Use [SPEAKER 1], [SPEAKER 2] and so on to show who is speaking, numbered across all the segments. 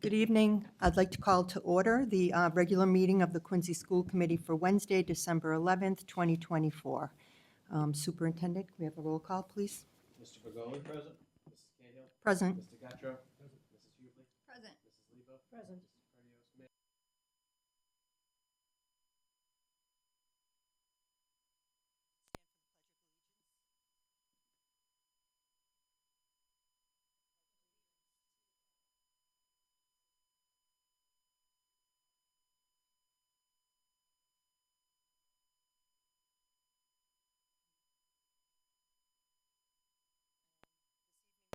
[SPEAKER 1] Good evening. I'd like to call to order the regular meeting of the Quincy School Committee for Wednesday, December 11th, 2024. Superintendent, can we have a roll call, please?
[SPEAKER 2] Mr. Bergoli, present. Mrs. Cahill.
[SPEAKER 1] Present.
[SPEAKER 2] Mr. Guttrow. Present. Mrs. Hubley.
[SPEAKER 3] Present.
[SPEAKER 2] Mrs. Lebo.
[SPEAKER 3] Present.
[SPEAKER 2] Mr. Perdios. May.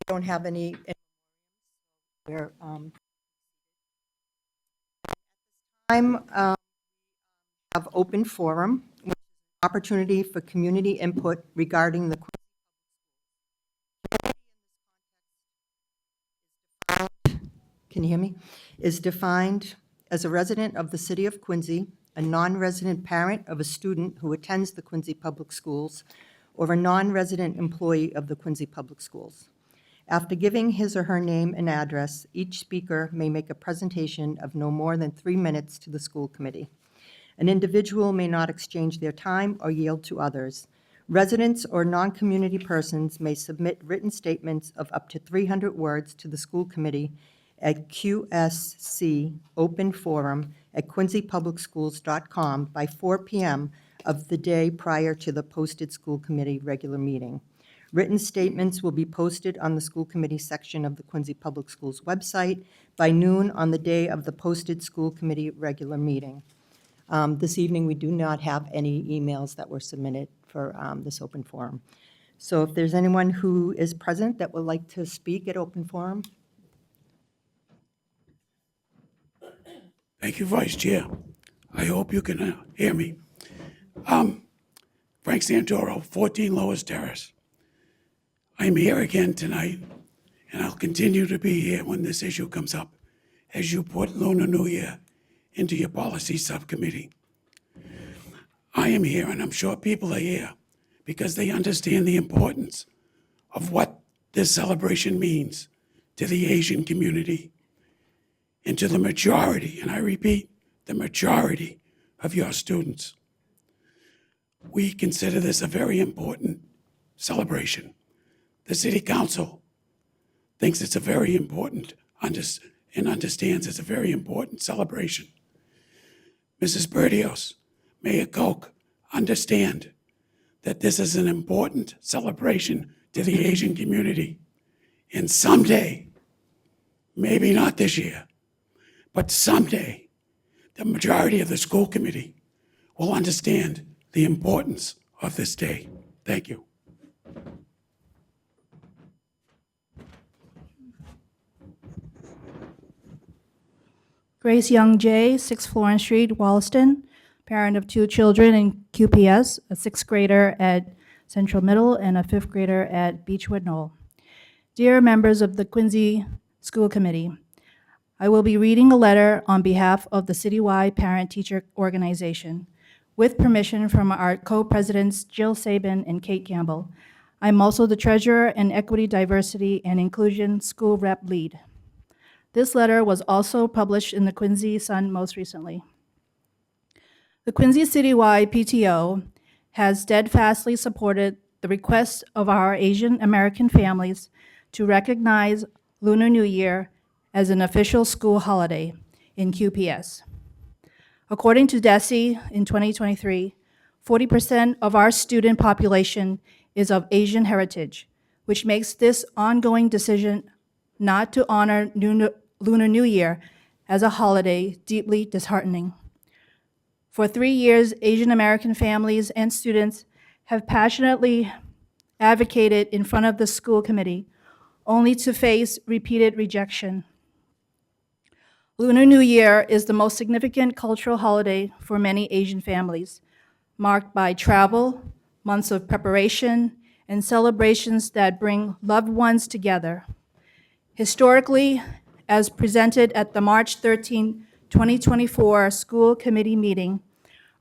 [SPEAKER 1] We don't have any. We're time of open forum, which is an opportunity for community input regarding the can you hear me? Is defined as a resident of the city of Quincy, a non-resident parent of a student who attends the Quincy Public Schools, or a non-resident employee of the Quincy Public Schools. After giving his or her name and address, each speaker may make a presentation of no more than 3 minutes to the school committee. An individual may not exchange their time or yield to others. Residents or non-community persons may submit written statements of up to 300 words to the school committee at QSC Open Forum at quincypublicschools.com by 4 p.m. of the day prior to the posted school committee regular meeting. Written statements will be posted on the school committee section of the Quincy Public Schools website by noon on the day of the posted school committee regular meeting. This evening, we do not have any emails that were submitted for this open forum. So if there's anyone who is present that would like to speak at open forum.
[SPEAKER 4] Thank you, Vice Chair. I hope you can hear me. Frank Santoro, 14 Lois Terrace. I'm here again tonight, and I'll continue to be here when this issue comes up, as you put Lunar New Year into your policy subcommittee. I am here, and I'm sure people are here, because they understand the importance of what this celebration means to the Asian community and to the majority, and I repeat, the majority of your students. We consider this a very important celebration. The City Council thinks it's a very important and understands it's a very important celebration. Mrs. Berdios, Mayor Koch, understand that this is an important celebration to the Asian community. And someday, maybe not this year, but someday, the majority of the school committee will understand the importance of this day. Thank you.
[SPEAKER 5] Grace Young J., 6 Florence Street, Wollaston, parent of 2 children in QPS, a 6th grader at Central Middle and a 5th grader at Beechwood Knoll. Dear members of the Quincy School Committee, I will be reading a letter on behalf of the citywide parent-teacher organization. With permission from our co-presidents Jill Sabin and Kate Campbell, I'm also the treasurer and Equity, Diversity, and Inclusion School Rep Lead. This letter was also published in the Quincy Sun most recently. The Quincy Citywide PTO has steadfastly supported the request of our Asian American families to recognize Lunar New Year as an official school holiday in QPS. According to DESE in 2023, 40% of our student population is of Asian heritage, which makes this ongoing decision not to honor Lunar New Year as a holiday deeply disheartening. For 3 years, Asian American families and students have passionately advocated in front of the school committee, only to face repeated rejection. Lunar New Year is the most significant cultural holiday for many Asian families, marked by travel, months of preparation, and celebrations that bring loved ones together. Historically, as presented at the March 13, 2024 school committee meeting,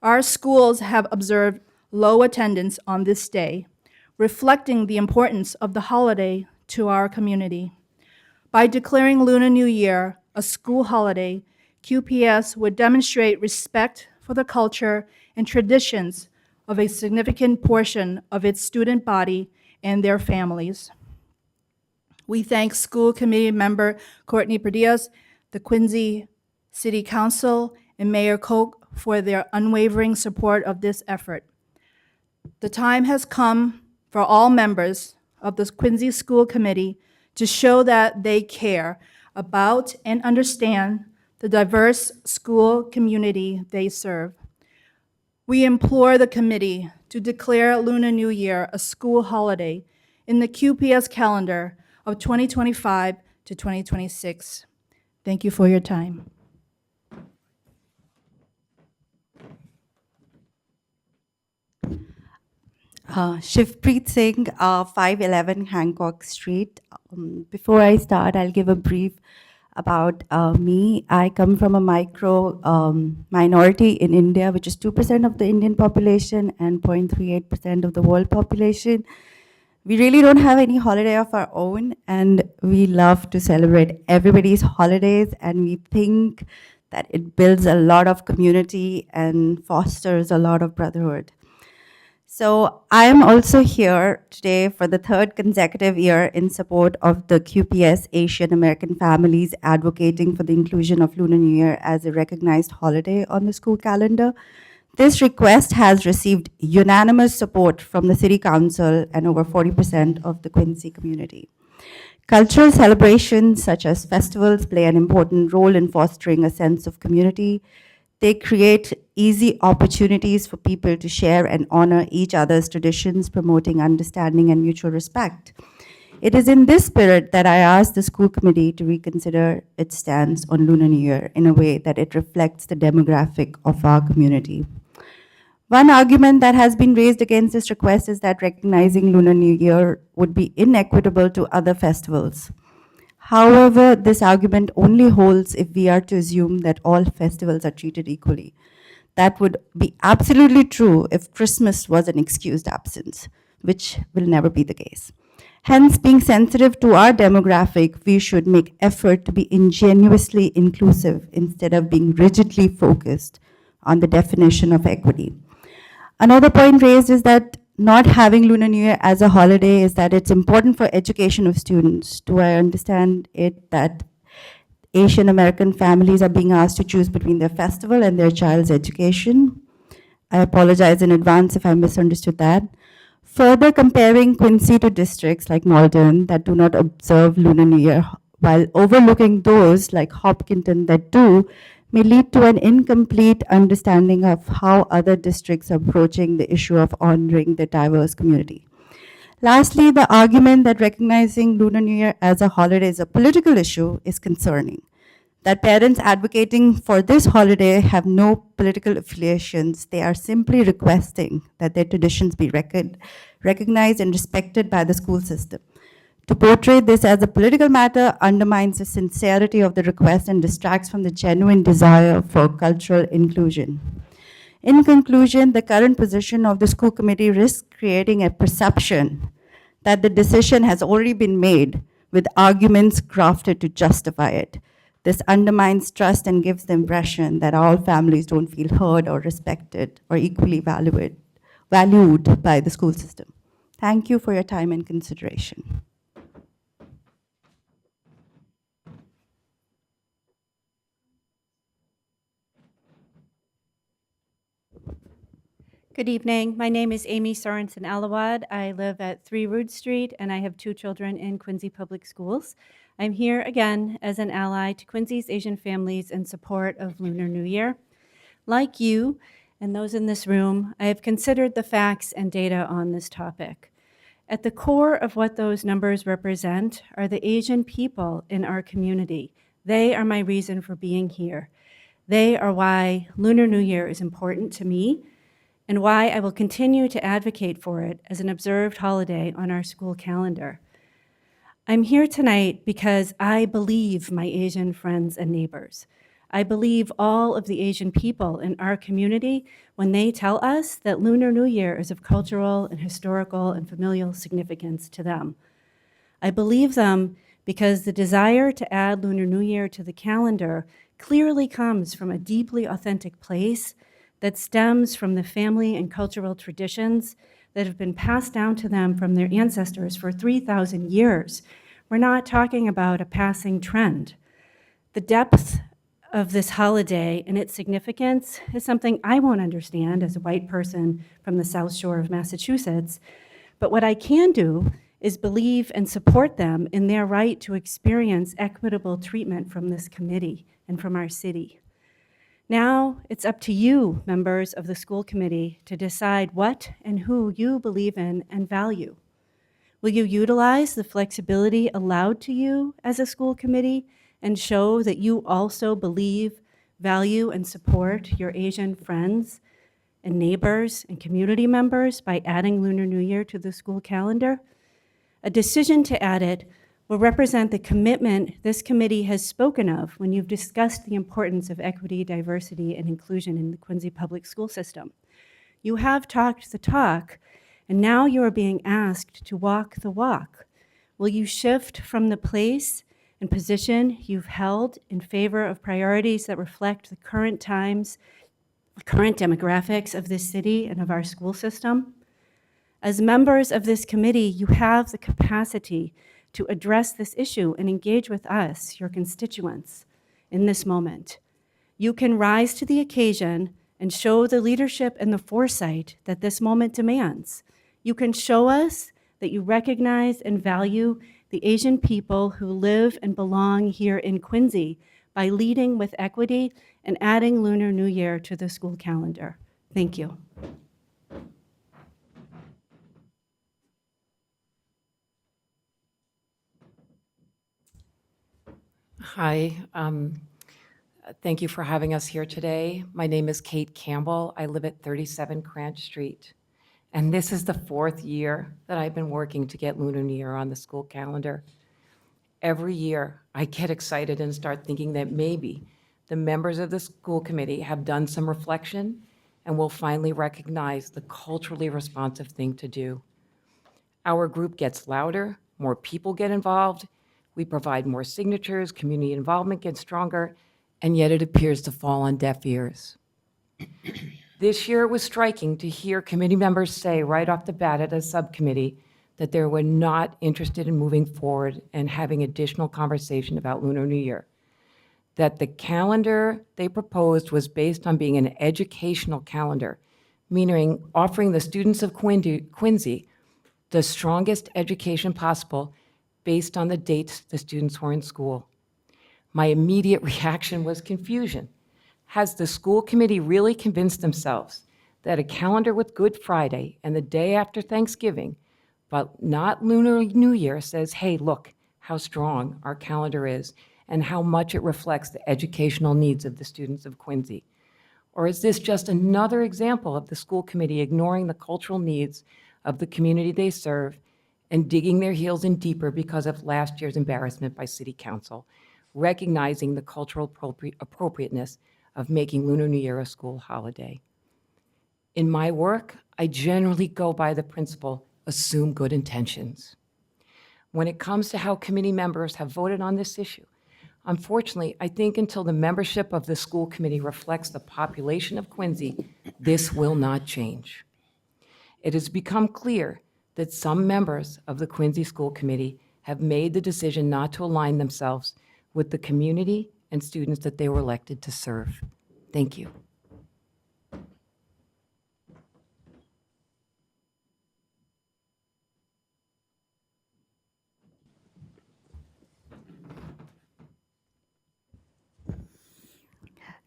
[SPEAKER 5] our schools have observed low attendance on this day, reflecting the importance of the holiday to our community. By declaring Lunar New Year a school holiday, QPS would demonstrate respect for the culture and traditions of a significant portion of its student body and their families. We thank school committee member Courtney Perdias, the Quincy City Council, and Mayor Koch for their unwavering support of this effort. The time has come for all members of the Quincy School Committee to show that they care about and understand the diverse school community they serve. We implore the committee to declare Lunar New Year a school holiday in the QPS calendar of 2025 to 2026. Thank you for your time.
[SPEAKER 3] Shivpreet Singh, 511 Hancock Street. Before I start, I'll give a brief about me. I come from a micro minority in India, which is 2% of the Indian population and 0.38% of the world population. We really don't have any holiday of our own, and we love to celebrate everybody's holidays, and we think that it builds a lot of community and fosters a lot of brotherhood. So I am also here today for the third consecutive year in support of the QPS Asian American families advocating for the inclusion of Lunar New Year as a recognized holiday on the school calendar. This request has received unanimous support from the City Council and over 40% of the Quincy community. Cultural celebrations such as festivals play an important role in fostering a sense of community. They create easy opportunities for people to share and honor each other's traditions, promoting understanding and mutual respect. It is in this spirit that I asked the school committee to reconsider its stance on Lunar New Year in a way that it reflects the demographic of our community. One argument that has been raised against this request is that recognizing Lunar New Year would be inequitable to other festivals. However, this argument only holds if we are to assume that all festivals are treated equally. That would be absolutely true if Christmas was an excused absence, which will never be the case. Hence, being sensitive to our demographic, we should make effort to be ingenuously inclusive instead of being rigidly focused on the definition of equity. Another point raised is that not having Lunar New Year as a holiday is that it's important for education of students. Do I understand it that Asian American families are being asked to choose between their festival and their child's education? I apologize in advance if I misunderstood that. Further comparing Quincy to districts like Malden that do not observe Lunar New Year, while overlooking those like Hopkinton that do, may lead to an incomplete understanding of how other districts are approaching the issue of honoring the diverse community. Lastly, the argument that recognizing Lunar New Year as a holiday is a political issue is concerning. That parents advocating for this holiday have no political affiliations. They are simply requesting that their traditions be recognized and respected by the school system. To portray this as a political matter undermines the sincerity of the request and distracts from the genuine desire for cultural inclusion. In conclusion, the current position of the school committee risks creating a perception that the decision has already been made with arguments crafted to justify it. This undermines trust and gives the impression that all families don't feel heard or respected or equally valued by the school system. Thank you for your time and consideration.
[SPEAKER 6] Good evening. My name is Amy Sorensen Alawad. I live at 3 Rood Street, and I have 2 children in Quincy Public Schools. I'm here again as an ally to Quincy's Asian families in support of Lunar New Year. Like you and those in this room, I have considered the facts and data on this topic. At the core of what those numbers represent are the Asian people in our community. They are my reason for being here. They are why Lunar New Year is important to me and why I will continue to advocate for it as an observed holiday on our school calendar. I'm here tonight because I believe my Asian friends and neighbors. I believe all of the Asian people in our community when they tell us that Lunar New Year is of cultural and historical and familial significance to them. I believe them because the desire to add Lunar New Year to the calendar clearly comes from a deeply authentic place that stems from the family and cultural traditions that have been passed down to them from their ancestors for 3,000 years. We're not talking about a passing trend. The depth of this holiday and its significance is something I won't understand as a white person from the South Shore of Massachusetts, but what I can do is believe and support them in their right to experience equitable treatment from this committee and from our city. Now it's up to you, members of the school committee, to decide what and who you believe in and value. Will you utilize the flexibility allowed to you as a school committee and show that you also believe, value, and support your Asian friends and neighbors and community members by adding Lunar New Year to the school calendar? A decision to add it will represent the commitment this committee has spoken of when you've discussed the importance of equity, diversity, and inclusion in the Quincy public school system. You have talked the talk, and now you are being asked to walk the walk. Will you shift from the place and position you've held in favor of priorities that reflect the current times, the current demographics of this city and of our school system? As members of this committee, you have the capacity to address this issue and engage with us, your constituents, in this moment. You can rise to the occasion and show the leadership and the foresight that this moment demands. You can show us that you recognize and value the Asian people who live and belong here in Quincy by leading with equity and adding Lunar New Year to the school calendar. Thank you.
[SPEAKER 7] Hi, thank you for having us here today. My name is Kate Campbell. I live at 37 Cranch Street. And this is the 4th year that I've been working to get Lunar New Year on the school calendar. Every year, I get excited and start thinking that maybe the members of the school committee have done some reflection and will finally recognize the culturally responsive thing to do. Our group gets louder, more people get involved, we provide more signatures, community involvement gets stronger, and yet it appears to fall on deaf ears. This year, it was striking to hear committee members say right off the bat at a subcommittee that they were not interested in moving forward and having additional conversation about Lunar New Year. That the calendar they proposed was based on being an educational calendar, meaning offering the students of Quincy the strongest education possible based on the dates the students were in school. My immediate reaction was confusion. Has the school committee really convinced themselves that a calendar with Good Friday and the day after Thanksgiving, but not Lunar New Year, says, hey, look how strong our calendar is and how much it reflects the educational needs of the students of Quincy? Or is this just another example of the school committee ignoring the cultural needs of the community they serve and digging their heels in deeper because of last year's embarrassment by City Council, recognizing the cultural appropriateness of making Lunar New Year a school holiday? In my work, I generally go by the principle, assume good intentions. When it comes to how committee members have voted on this issue, unfortunately, I think until the membership of the school committee reflects the population of Quincy, this will not change. It has become clear that some members of the Quincy School Committee have made the decision not to align themselves with the community and students that they were elected to serve. Thank you.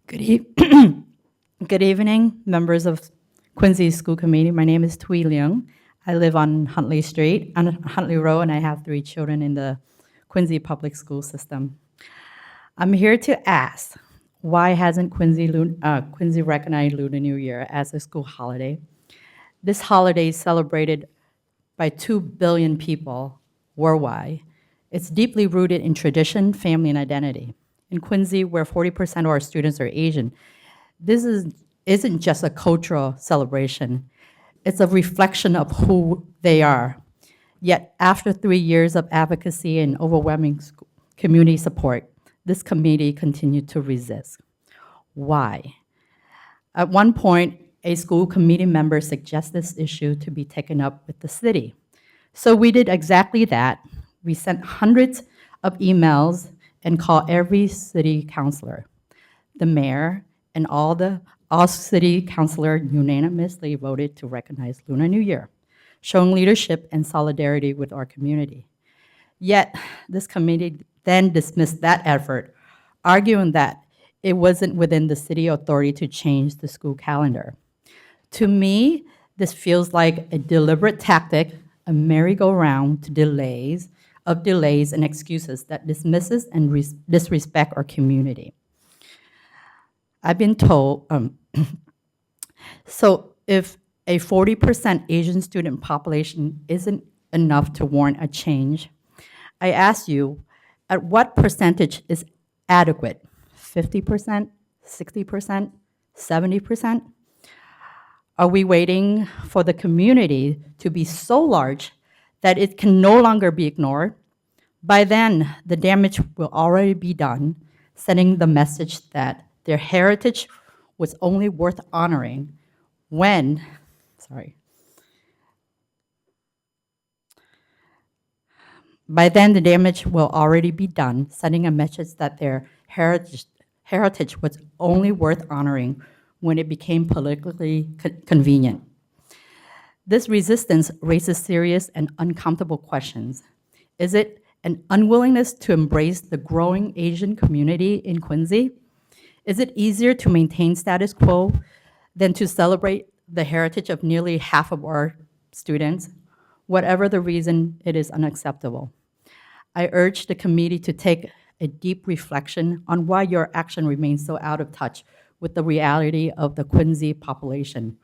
[SPEAKER 8] Good evening, members of Quincy School Committee. My name is Thuy Leung. I live on Huntley Street, on Huntley Road, and I have 3 children in the Quincy public school system. I'm here to ask, why hasn't Quincy recognized Lunar New Year as a school holiday? This holiday is celebrated by 2 billion people worldwide. It's deeply rooted in tradition, family, and identity. In Quincy, where 40% of our students are Asian, this isn't just a cultural celebration. It's a reflection of who they are. Yet, after 3 years of advocacy and overwhelming community support, this committee continued to resist. Why? At one point, a school committee member suggested this issue to be taken up with the city. So we did exactly that. We sent hundreds of emails and called every city councilor. The mayor and all city councilors unanimously voted to recognize Lunar New Year, showing leadership and solidarity with our community. Yet, this committee then dismissed that effort, arguing that it wasn't within the city authority to change the school calendar. To me, this feels like a deliberate tactic, a merry-go-round to delays and excuses that dismisses and disrespect our community. I've been told, so if a 40% Asian student population isn't enough to warrant a change, I ask you, at what percentage is adequate? 50%, 60%, 70%? Are we waiting for the community to be so large that it can no longer be ignored? By then, the damage will already be done, sending the message that their heritage was only worth honoring when, by then the damage will already be done, sending a message that their heritage was only worth honoring when it became politically convenient. This resistance raises serious and uncomfortable questions. Is it an unwillingness to embrace the growing Asian community in Quincy? Is it easier to maintain status quo than to celebrate the heritage of nearly half of our students? Whatever the reason, it is unacceptable. I urge the committee to take a deep reflection on why your action remains so out of touch with the reality of the Quincy population.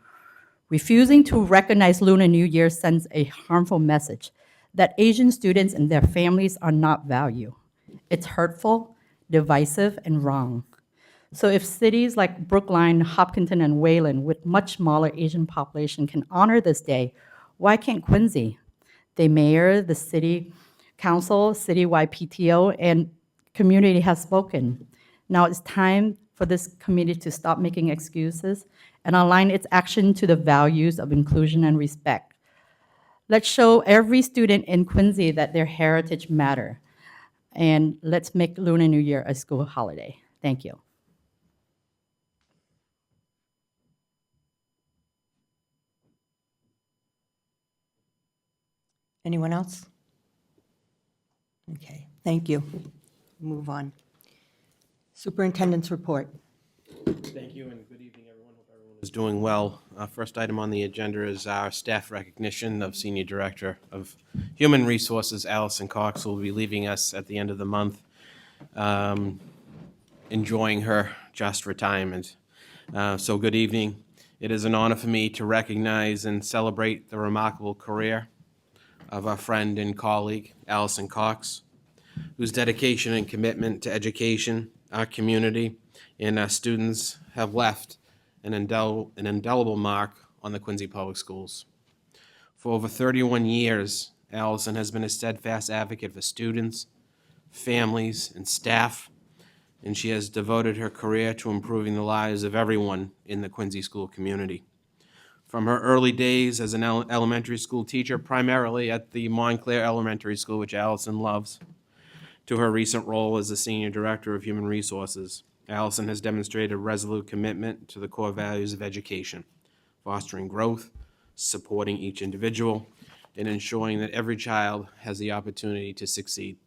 [SPEAKER 8] Refusing to recognize Lunar New Year sends a harmful message that Asian students and their families are not valued. It's hurtful, divisive, and wrong. So if cities like Brookline, Hopkinton, and Wayland with much smaller Asian population can honor this day, why can't Quincy? The mayor, the city council, citywide PTO, and community has spoken. Now it's time for this committee to stop making excuses and align its action to the values of inclusion and respect. Let's show every student in Quincy that their heritage matter. And let's make Lunar New Year a school holiday. Thank you.
[SPEAKER 1] Anyone else? Okay, thank you. Move on. Superintendent's report.
[SPEAKER 2] Thank you and good evening, everyone. Hope everyone is doing well. First item on the agenda is our staff recognition of Senior Director of Human Resources, Allison Cox, who will be leaving us at the end of the month, enjoying her just retirement. So good evening. It is an honor for me to recognize and celebrate the remarkable career of our friend and colleague, Allison Cox, whose dedication and commitment to education, our community, and our students have left an indelible mark on the Quincy Public Schools. For over 31 years, Allison has been a steadfast advocate for students, families, and staff, and she has devoted her career to improving the lives of everyone in the Quincy school community. From her early days as an elementary school teacher, primarily at the Montclair Elementary School, which Allison loves, to her recent role as the Senior Director of Human Resources, Allison has demonstrated a resolute commitment to the core values of education, fostering growth, supporting each individual, and ensuring that every child has the opportunity to succeed.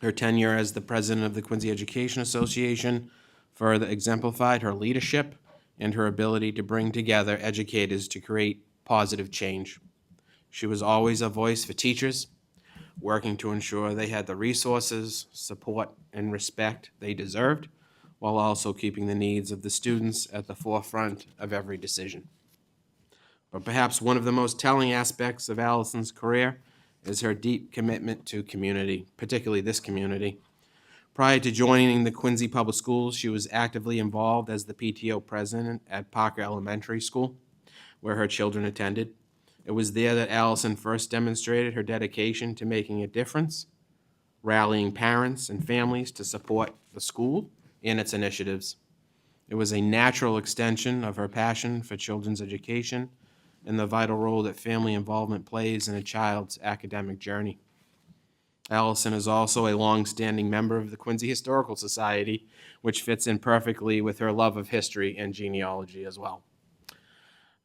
[SPEAKER 2] Her tenure as the president of the Quincy Education Association further exemplified her leadership and her ability to bring together educators to create positive change. She was always a voice for teachers, working to ensure they had the resources, support, and respect they deserved, while also keeping the needs of the students at the forefront of every decision. But perhaps one of the most telling aspects of Allison's career is her deep commitment to community, particularly this community. Prior to joining the Quincy Public Schools, she was actively involved as the PTO president at Parker Elementary School, where her children attended. It was there that Allison first demonstrated her dedication to making a difference, rallying parents and families to support the school and its initiatives. It was a natural extension of her passion for children's education and the vital role that family involvement plays in a child's academic journey. Allison is also a longstanding member of the Quincy Historical Society, which fits in perfectly with her love of history and genealogy as well.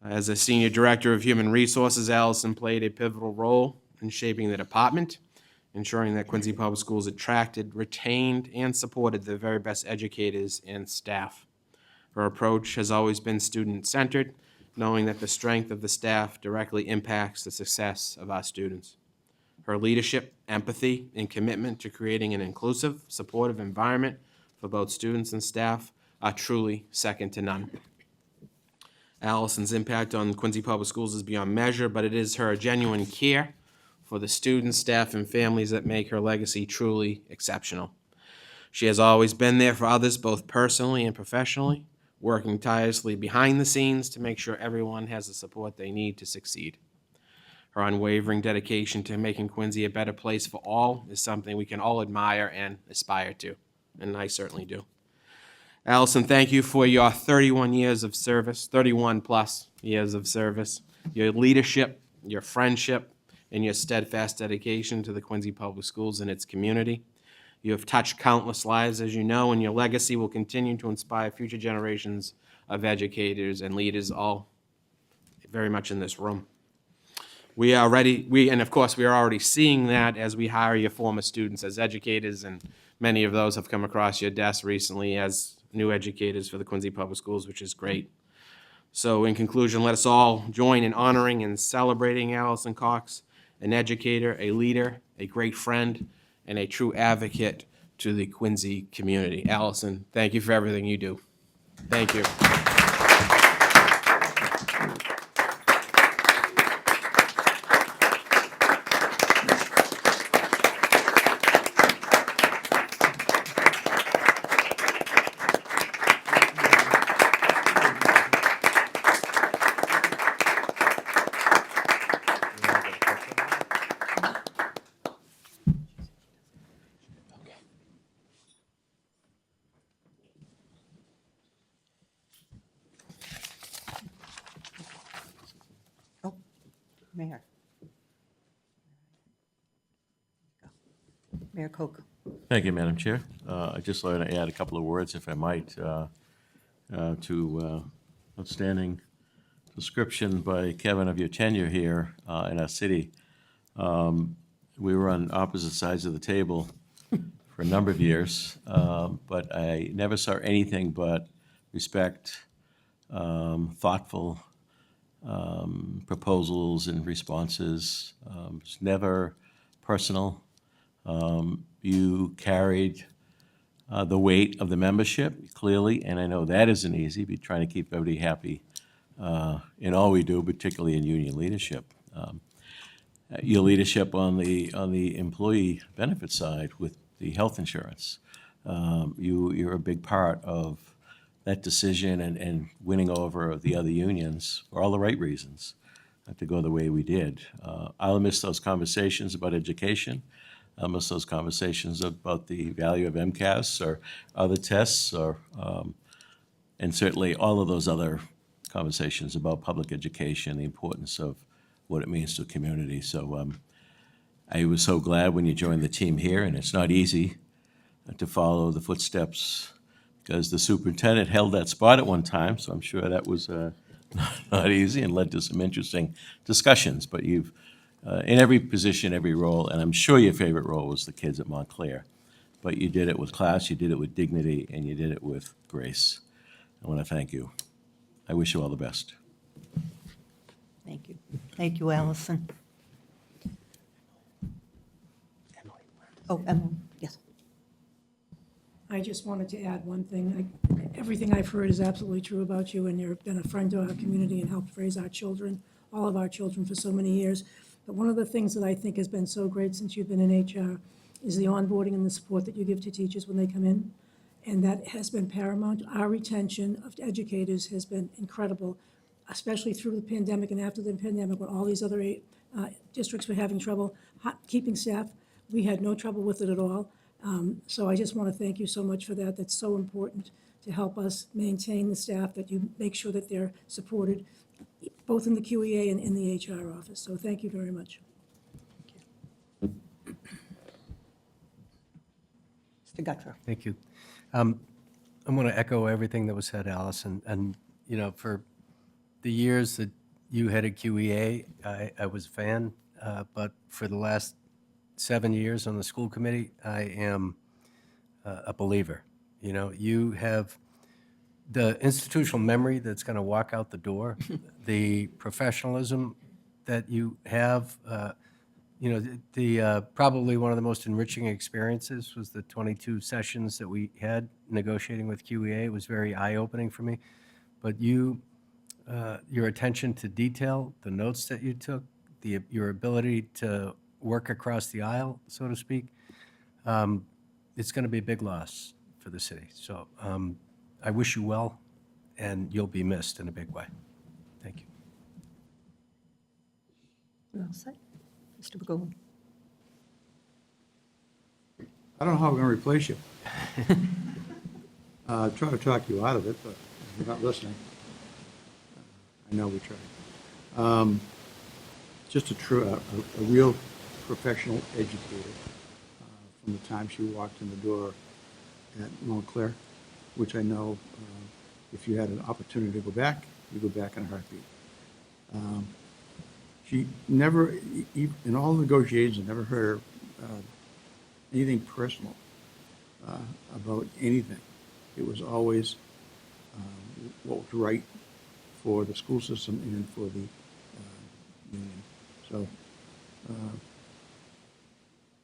[SPEAKER 2] As a senior director of human resources, Allison played a pivotal role in shaping the department, ensuring that Quincy Public Schools attracted, retained, and supported the very best educators and staff. Her approach has always been student-centered, knowing that the strength of the staff directly impacts the success of our students. Her leadership, empathy, and commitment to creating an inclusive, supportive environment for both students and staff are truly second to none. Allison's impact on Quincy Public Schools is beyond measure, but it is her genuine care for the students, staff, and families that make her legacy truly exceptional. She has always been there for others, both personally and professionally, working tirelessly behind the scenes to make sure everyone has the support they need to succeed. Her unwavering dedication to making Quincy a better place for all is something we can all admire and aspire to, and I certainly do. Allison, thank you for your 31 years of service, 31 plus years of service, your leadership, your friendship, and your steadfast dedication to the Quincy Public Schools and its community. You have touched countless lives, as you know, and your legacy will continue to inspire future generations of educators and leaders, all very much in this room. We are ready, and of course, we are already seeing that as we hire your former students as educators, and many of those have come across your desk recently as new educators for the Quincy Public Schools, which is great. So in conclusion, let us all join in honoring and celebrating Allison Cox, an educator, a leader, a great friend, and a true advocate to the Quincy community. Allison, thank you for everything you do. Thank you.
[SPEAKER 1] Oh, Mayor. Mayor Koch.
[SPEAKER 9] Thank you, Madam Chair. I'd just like to add a couple of words, if I might, to outstanding description by Kevin of your tenure here in our city. We were on opposite sides of the table for a number of years, but I never saw anything but respect, thoughtful proposals and responses. It's never personal. You carried the weight of the membership clearly, and I know that isn't easy. We're trying to keep everybody happy in all we do, particularly in union leadership. Your leadership on the employee benefit side with the health insurance. You're a big part of that decision and winning over the other unions for all the right reasons to go the way we did. I'll miss those conversations about education. I'll miss those conversations about the value of MCAS or other tests, or and certainly all of those other conversations about public education, the importance of what it means to a community. So I was so glad when you joined the team here, and it's not easy to follow the footsteps because the superintendent held that spot at one time, so I'm sure that was not easy and led to some interesting discussions. But you've, in every position, every role, and I'm sure your favorite role was the kids at Montclair, but you did it with class, you did it with dignity, and you did it with grace. I want to thank you. I wish you all the best.
[SPEAKER 1] Thank you. Thank you, Allison. Oh, Emily, yes.
[SPEAKER 10] I just wanted to add one thing. Everything I've heard is absolutely true about you, and you've been a friend to our community and helped raise our children, all of our children, for so many years. But one of the things that I think has been so great since you've been in HR is the onboarding and the support that you give to teachers when they come in, and that has been paramount. Our retention of educators has been incredible. especially through the pandemic and after the pandemic, when all these other districts were having trouble keeping staff. We had no trouble with it at all. So I just want to thank you so much for that. That's so important to help us maintain the staff, that you make sure that they're supported, both in the QEA and in the HR office. So thank you very much.
[SPEAKER 1] Mr. Guttrow.
[SPEAKER 11] Thank you. I'm going to echo everything that was said, Allison. And, you know, for the years that you headed QEA, I was a fan. But for the last 7 years on the school committee, I am a believer. You know, you have the institutional memory that's going to walk out the door, the professionalism that you have. You know, the probably one of the most enriching experiences was the 22 sessions that we had negotiating with QEA. It was very eye-opening for me. But you, your attention to detail, the notes that you took, your ability to work across the aisle, so to speak, it's going to be a big loss for the city. So I wish you well, and you'll be missed in a big way. Thank you.
[SPEAKER 1] You all set? Mr. Begoli.
[SPEAKER 12] I don't know how we're going to replace you. Try to talk you out of it, but you're not listening. I know we tried. Just a real professional educator from the time she walked in the door at Montclair, which I know if you had an opportunity to go back, you go back in a heartbeat. She never, in all the negotiations, I never heard her anything personal about anything. It was always what was right for the school system and for the union. So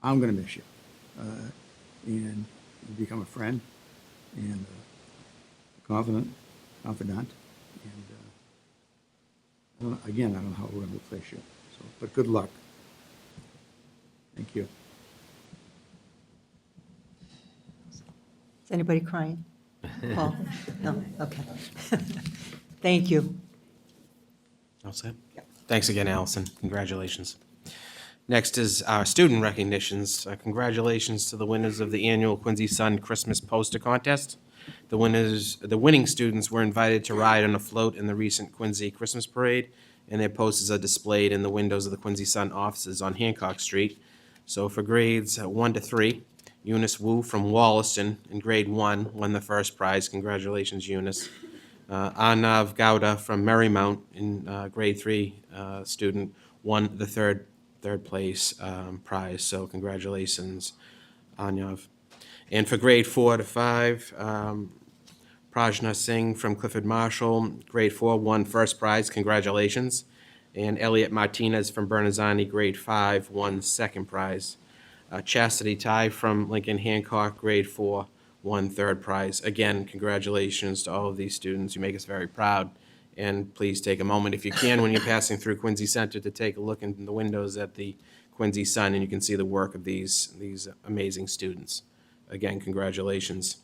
[SPEAKER 12] I'm going to miss you. And you become a friend and a confidant. And I don't know how we're going to replace you. So, but good luck. Thank you.
[SPEAKER 1] Is anybody crying? Paul? No? Okay. Thank you.
[SPEAKER 2] All set? Thanks again, Allison. Congratulations. Next is our student recognitions. Congratulations to the winners of the annual Quincy Sun Christmas Poster Contest. The winning students were invited to ride on a float in the recent Quincy Christmas Parade, and their posters are displayed in the windows of the Quincy Sun offices on Hancock Street. So for grades 1 to 3, Eunice Wu from Wollaston in grade 1 won the first prize. Congratulations, Eunice. Arnav Gowda from Marymount in grade 3 student won the third place prize. So congratulations, Arnav. And for grade 4 to 5, Prajna Singh from Clifford Marshall, grade 4, won first prize. Congratulations. And Elliot Martinez from Bernazani, grade 5, won second prize. Chastity Tai from Lincoln Hancock, grade 4, won third prize. Again, congratulations to all of these students. You make us very proud. And please take a moment, if you can, when you're passing through Quincy Center, to take a look in the windows at the Quincy Sun, and you can see the work of these amazing students. Again, congratulations.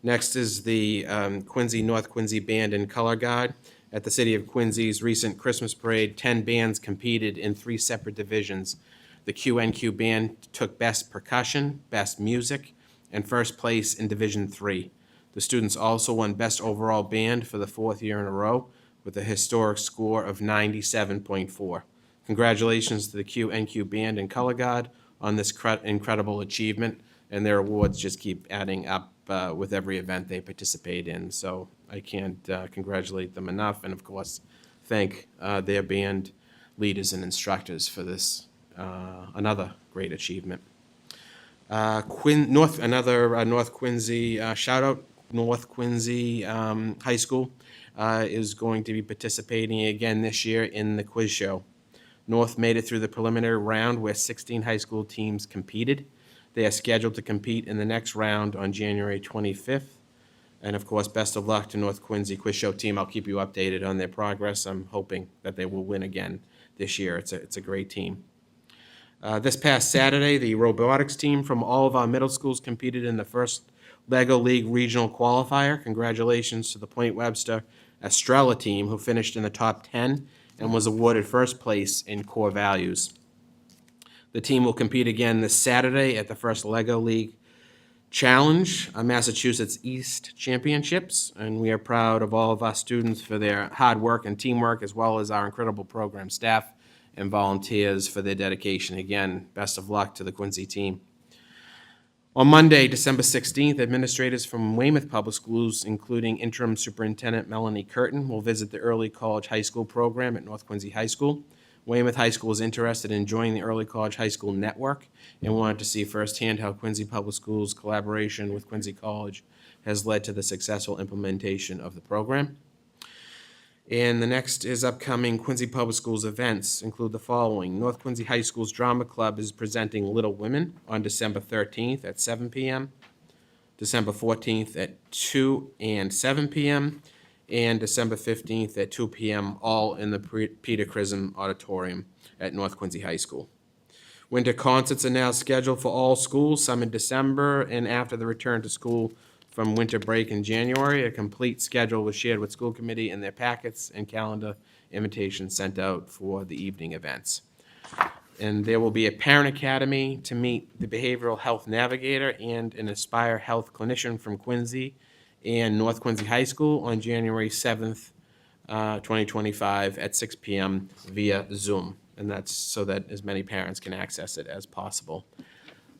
[SPEAKER 2] Next is the North Quincy Band and Color Guard. At the City of Quincy's recent Christmas parade, 10 bands competed in 3 separate divisions. The QNQ Band took Best Percussion, Best Music, and first place in Division 3. The students also won Best Overall Band for the 4th year in a row with a historic score of 97.4. Congratulations to the QNQ Band and Color Guard on this incredible achievement, and their awards just keep adding up with every event they participate in. So I can't congratulate them enough, and of course, thank their band leaders and instructors for this another great achievement. North Quincy shout out. North Quincy High School is going to be participating again this year in the quiz show. North made it through the preliminary round where 16 high school teams competed. They are scheduled to compete in the next round on January 25th. And of course, best of luck to North Quincy Quiz Show team. I'll keep you updated on their progress. I'm hoping that they will win again this year. It's a great team. This past Saturday, the robotics team from all of our middle schools competed in the first LEGO League Regional Qualifier. Congratulations to the Point Webster Estrella team, who finished in the top 10 and was awarded first place in core values. The team will compete again this Saturday at the first LEGO League Challenge, Massachusetts East Championships, and we are proud of all of our students for their hard work and teamwork, as well as our incredible program staff and volunteers for their dedication. Again, best of luck to the Quincy team. On Monday, December 16th, administrators from Weymouth Public Schools, including Interim Superintendent Melanie Curtin, will visit the Early College High School program at North Quincy High School. Weymouth High School is interested in joining the Early College High School network and wanted to see firsthand how Quincy Public Schools' collaboration with Quincy College has led to the successful implementation of the program. And the next is upcoming Quincy Public Schools events include the following. North Quincy High School's Drama Club is presenting Little Women on December 13th at 7 p.m., December 14th at 2 and 7 p.m., and December 15th at 2 p.m., all in the Peter Crism Auditorium at North Quincy High School. Winter concerts are now scheduled for all schools, some in December and after the return to school from winter break in January. A complete schedule was shared with school committee in their packets and calendar invitations sent out for the evening events. And there will be a parent academy to meet the behavioral health navigator and an Aspire Health clinician from Quincy and North Quincy High School on January 7th, 2025 at 6 p.m. via Zoom. And that's so that as many parents can access it as possible.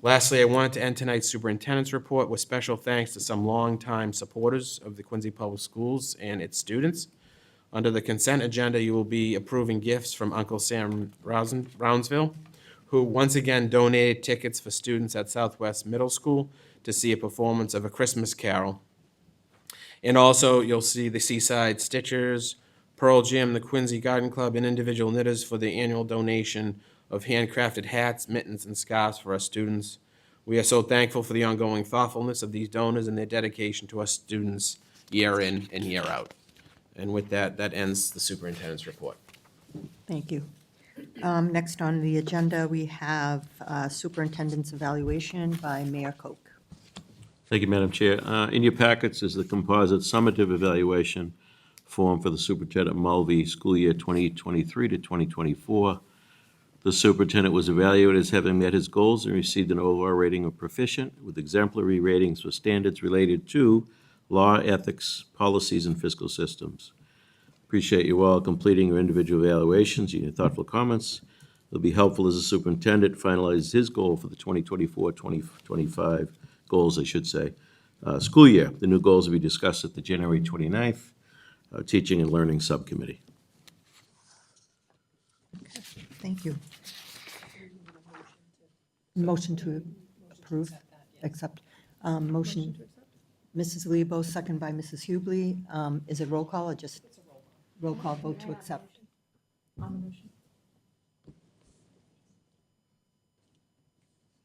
[SPEAKER 2] Lastly, I wanted to end tonight's superintendent's report with special thanks to some longtime supporters of the Quincy Public Schools and its students. Under the consent agenda, you will be approving gifts from Uncle Sam Brownsville, who once again donated tickets for students at Southwest Middle School to see a performance of A Christmas Carol. And also, you'll see the Seaside Stitchers, Pearl Jam, the Quincy Garden Club, and individual knitters for the annual donation of handcrafted hats, mittens, and scarves for our students. We are so thankful for the ongoing thoughtfulness of these donors and their dedication to our students year in and year out. And with that, that ends the superintendent's report.
[SPEAKER 1] Thank you. Next on the agenda, we have superintendent's evaluation by Mayor Koch.
[SPEAKER 9] Thank you, Madam Chair. In your packets is the composite summative evaluation form for the Superintendent Mulvey school year 2023 to 2024. The superintendent was evaluated as having met his goals and received an overall rating of proficient with exemplary ratings for standards related to law, ethics, policies, and fiscal systems. Appreciate you all completing your individual evaluations and your thoughtful comments. It'll be helpful as the superintendent finalizes his goal for the 2024-2025 goals, I should say, school year. The new goals will be discussed at the January 29th Teaching and Learning Subcommittee.
[SPEAKER 1] Thank you. Motion to approve, accept. Motion, Mrs. Lebo, second by Mrs. Hubley. Is it roll call or just? Roll call vote to accept.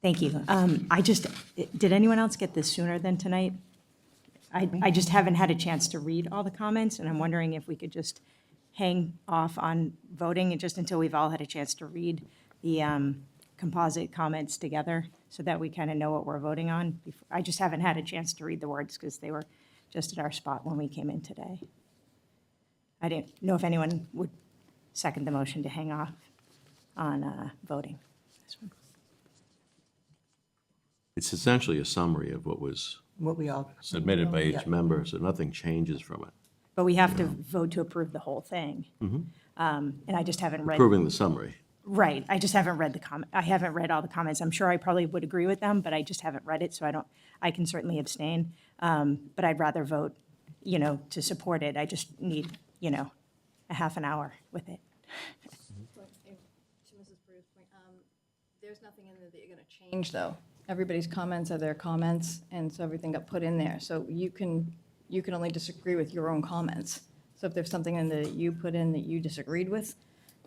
[SPEAKER 13] Thank you. Did anyone else get this sooner than tonight? I just haven't had a chance to read all the comments, and I'm wondering if we could just hang off on voting and just until we've all had a chance to read the composite comments together so that we kind of know what we're voting on. I just haven't had a chance to read the words because they were just at our spot when we came in today. I didn't know if anyone would second the motion to hang off on voting.
[SPEAKER 9] It's essentially a summary of what was
[SPEAKER 1] What we all.
[SPEAKER 9] submitted by
[SPEAKER 1] Yeah.
[SPEAKER 9] each member, so nothing changes from it.
[SPEAKER 13] But we have to vote to approve the whole thing. And I just haven't read.
[SPEAKER 9] Approving the summary.
[SPEAKER 13] Right, I just haven't read I haven't read all the comments. I'm sure I probably would agree with them, but I just haven't read it, so I can certainly abstain. But I'd rather vote, to support it. I just need, a half an hour with it.
[SPEAKER 14] To Mrs. Bruce's point, there's nothing in there that you're going to change, though. Everybody's comments are their comments, and so everything got put in there. So you can only disagree with your own comments. So if there's something in there that you put in that you disagreed with,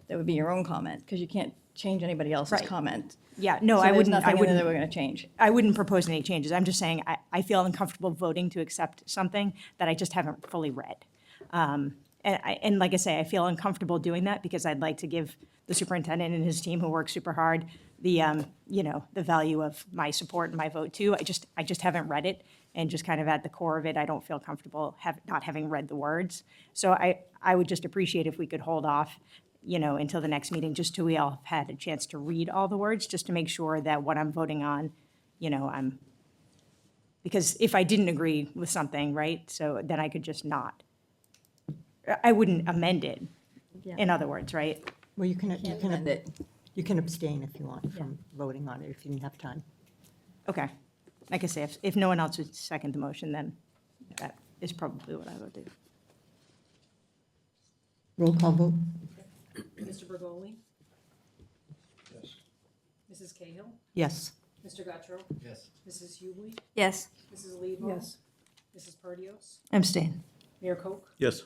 [SPEAKER 14] that would be your own comment, because you can't change anybody else's
[SPEAKER 13] Right.
[SPEAKER 14] comment.
[SPEAKER 13] Yeah, no,
[SPEAKER 14] So
[SPEAKER 13] I
[SPEAKER 14] there's
[SPEAKER 13] wouldn't,
[SPEAKER 14] nothing
[SPEAKER 13] I
[SPEAKER 14] in there that
[SPEAKER 13] wouldn't,
[SPEAKER 14] we're going to change.
[SPEAKER 13] I wouldn't propose any changes. I'm just saying, I feel uncomfortable voting to accept something that I just haven't fully read. And like I say, I feel uncomfortable doing that because I'd like to give the superintendent and his team who work super hard the, the value of my support and my vote too. I just haven't read it. and just kind of at the core of it, I don't feel comfortable not having read the words. So I would just appreciate if we could hold off, until the next meeting, just till we all have had a chance to read all the words, just to make sure that what I'm voting on, because if I didn't agree with something, right, so then I could just not. I wouldn't amend it, in other words, right?
[SPEAKER 1] Well, you can abstain if you want from voting on it, if you didn't have time.
[SPEAKER 13] Okay. Like I say, if no one else would second the motion, then that is probably what I would do.
[SPEAKER 1] Roll call vote?
[SPEAKER 15] Mr. Bergoli? Yes. Mrs. Cahill?
[SPEAKER 1] Yes.
[SPEAKER 15] Mr. Guttrow?
[SPEAKER 11] Yes.
[SPEAKER 15] Mrs. Hughley?
[SPEAKER 3] Yes.
[SPEAKER 15] Mrs. Lebo?
[SPEAKER 10] Yes.
[SPEAKER 15] Mrs. Perdios?
[SPEAKER 13] Abstain.
[SPEAKER 15] Mayor Koch?
[SPEAKER 9] Yes.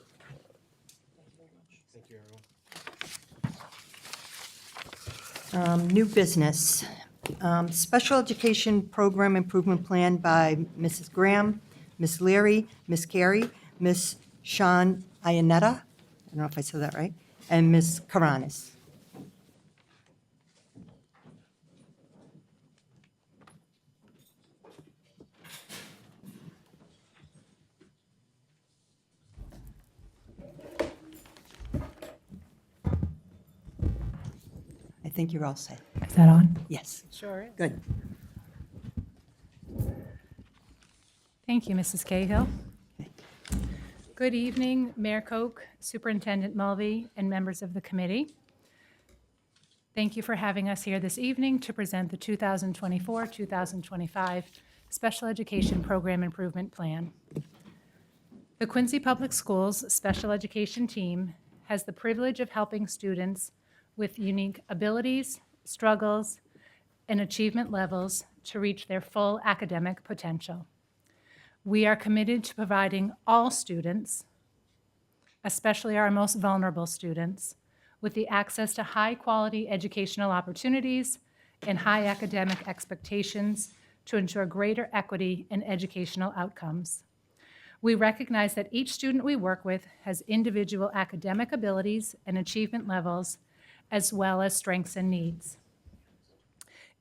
[SPEAKER 15] Thank you very much.
[SPEAKER 2] Thank you, everyone.
[SPEAKER 1] New business. Special Education Program Improvement Plan by Mrs. Graham, Ms. Leary, Ms. Carey, Ms. Sean Iannetta, I don't know if I said that right, and Ms. Karanis. I think you're all set.
[SPEAKER 15] Is that on?
[SPEAKER 1] Yes.
[SPEAKER 15] Sure is.
[SPEAKER 1] Good.
[SPEAKER 15] Thank you, Mrs. Cahill. Good evening, Mayor Koch, Superintendent Mulvey, and members of the committee. Thank you for having us here this evening to present the 2024-2025 Special Education Program Improvement Plan. The Quincy Public Schools Special Education Team has the privilege of helping students with unique abilities, struggles, and achievement levels to reach their full academic potential. We are committed to providing all students, especially our most vulnerable students, with the access to high-quality educational opportunities and high academic expectations to ensure greater equity in educational outcomes. We recognize that each student we work with has individual academic abilities and achievement levels, as well as strengths and needs.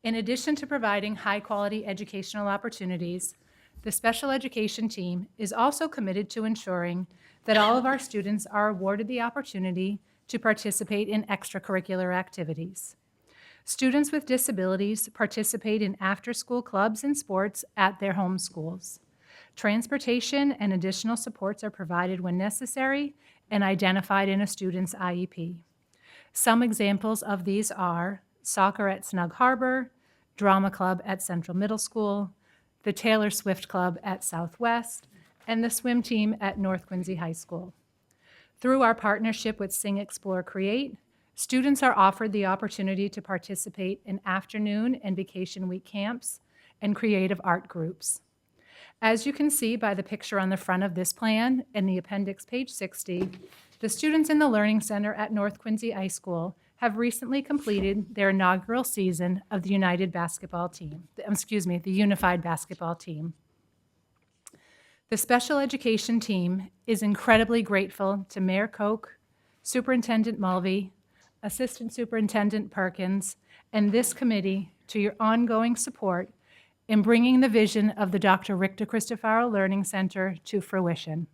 [SPEAKER 15] In addition to providing high-quality educational opportunities, the special education team is also committed to ensuring that all of our students are awarded the opportunity to participate in extracurricular activities. Students with disabilities participate in after-school clubs and sports at their home schools. Transportation and additional supports are provided when necessary and identified in a student's IEP. Some examples of these are soccer at Snug Harbor, drama club at Central Middle School, the Taylor Swift Club at Southwest, and the swim team at North Quincy High School. Through our partnership with Sing, Explore, Create, students are offered the opportunity to participate in afternoon and vacation week camps and creative art groups. As you can see by the picture on the front of this plan and the appendix, page 60, the students in the Learning Center at North Quincy High School have recently completed their inaugural season of the Unified Basketball Team. The special education team is incredibly grateful to Mayor Koch, Superintendent Mulvey, Assistant Superintendent Perkins, and this committee to your ongoing support in bringing the vision of the Dr. Richter Cristofaro Learning Center to fruition.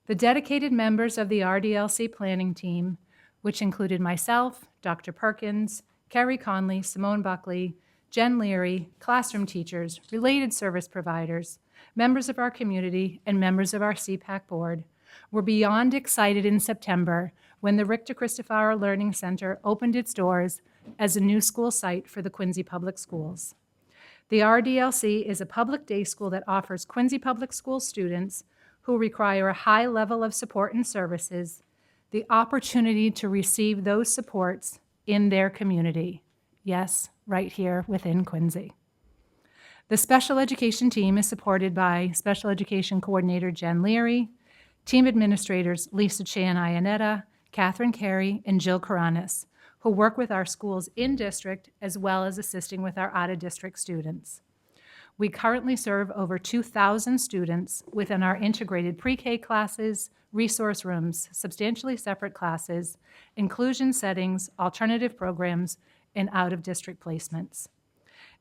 [SPEAKER 15] The dedicated members of the RDLC planning team, which included myself, Dr. Perkins, Carrie Conley, Simone Buckley, Jen Leary, classroom teachers, related service providers, members of our community, and members of our CPAC board, were beyond excited in September when the Richter Cristofaro Learning Center opened its doors as a new school site for the Quincy Public Schools. The RDLC is a public day school that offers Quincy Public School students who require a high level of support and services the opportunity to receive those supports in their community. Yes, right here within Quincy. The special education team is supported by Special Education Coordinator Jen Leary, team administrators Lisa Chan Iannetta, Catherine Carey, and Jill Karanis, who work with our schools in district as well as assisting with our out-of-district students. We currently serve over 2,000 students within our integrated pre-K classes, resource rooms, substantially separate classes, inclusion settings, alternative programs, and out-of-district placements.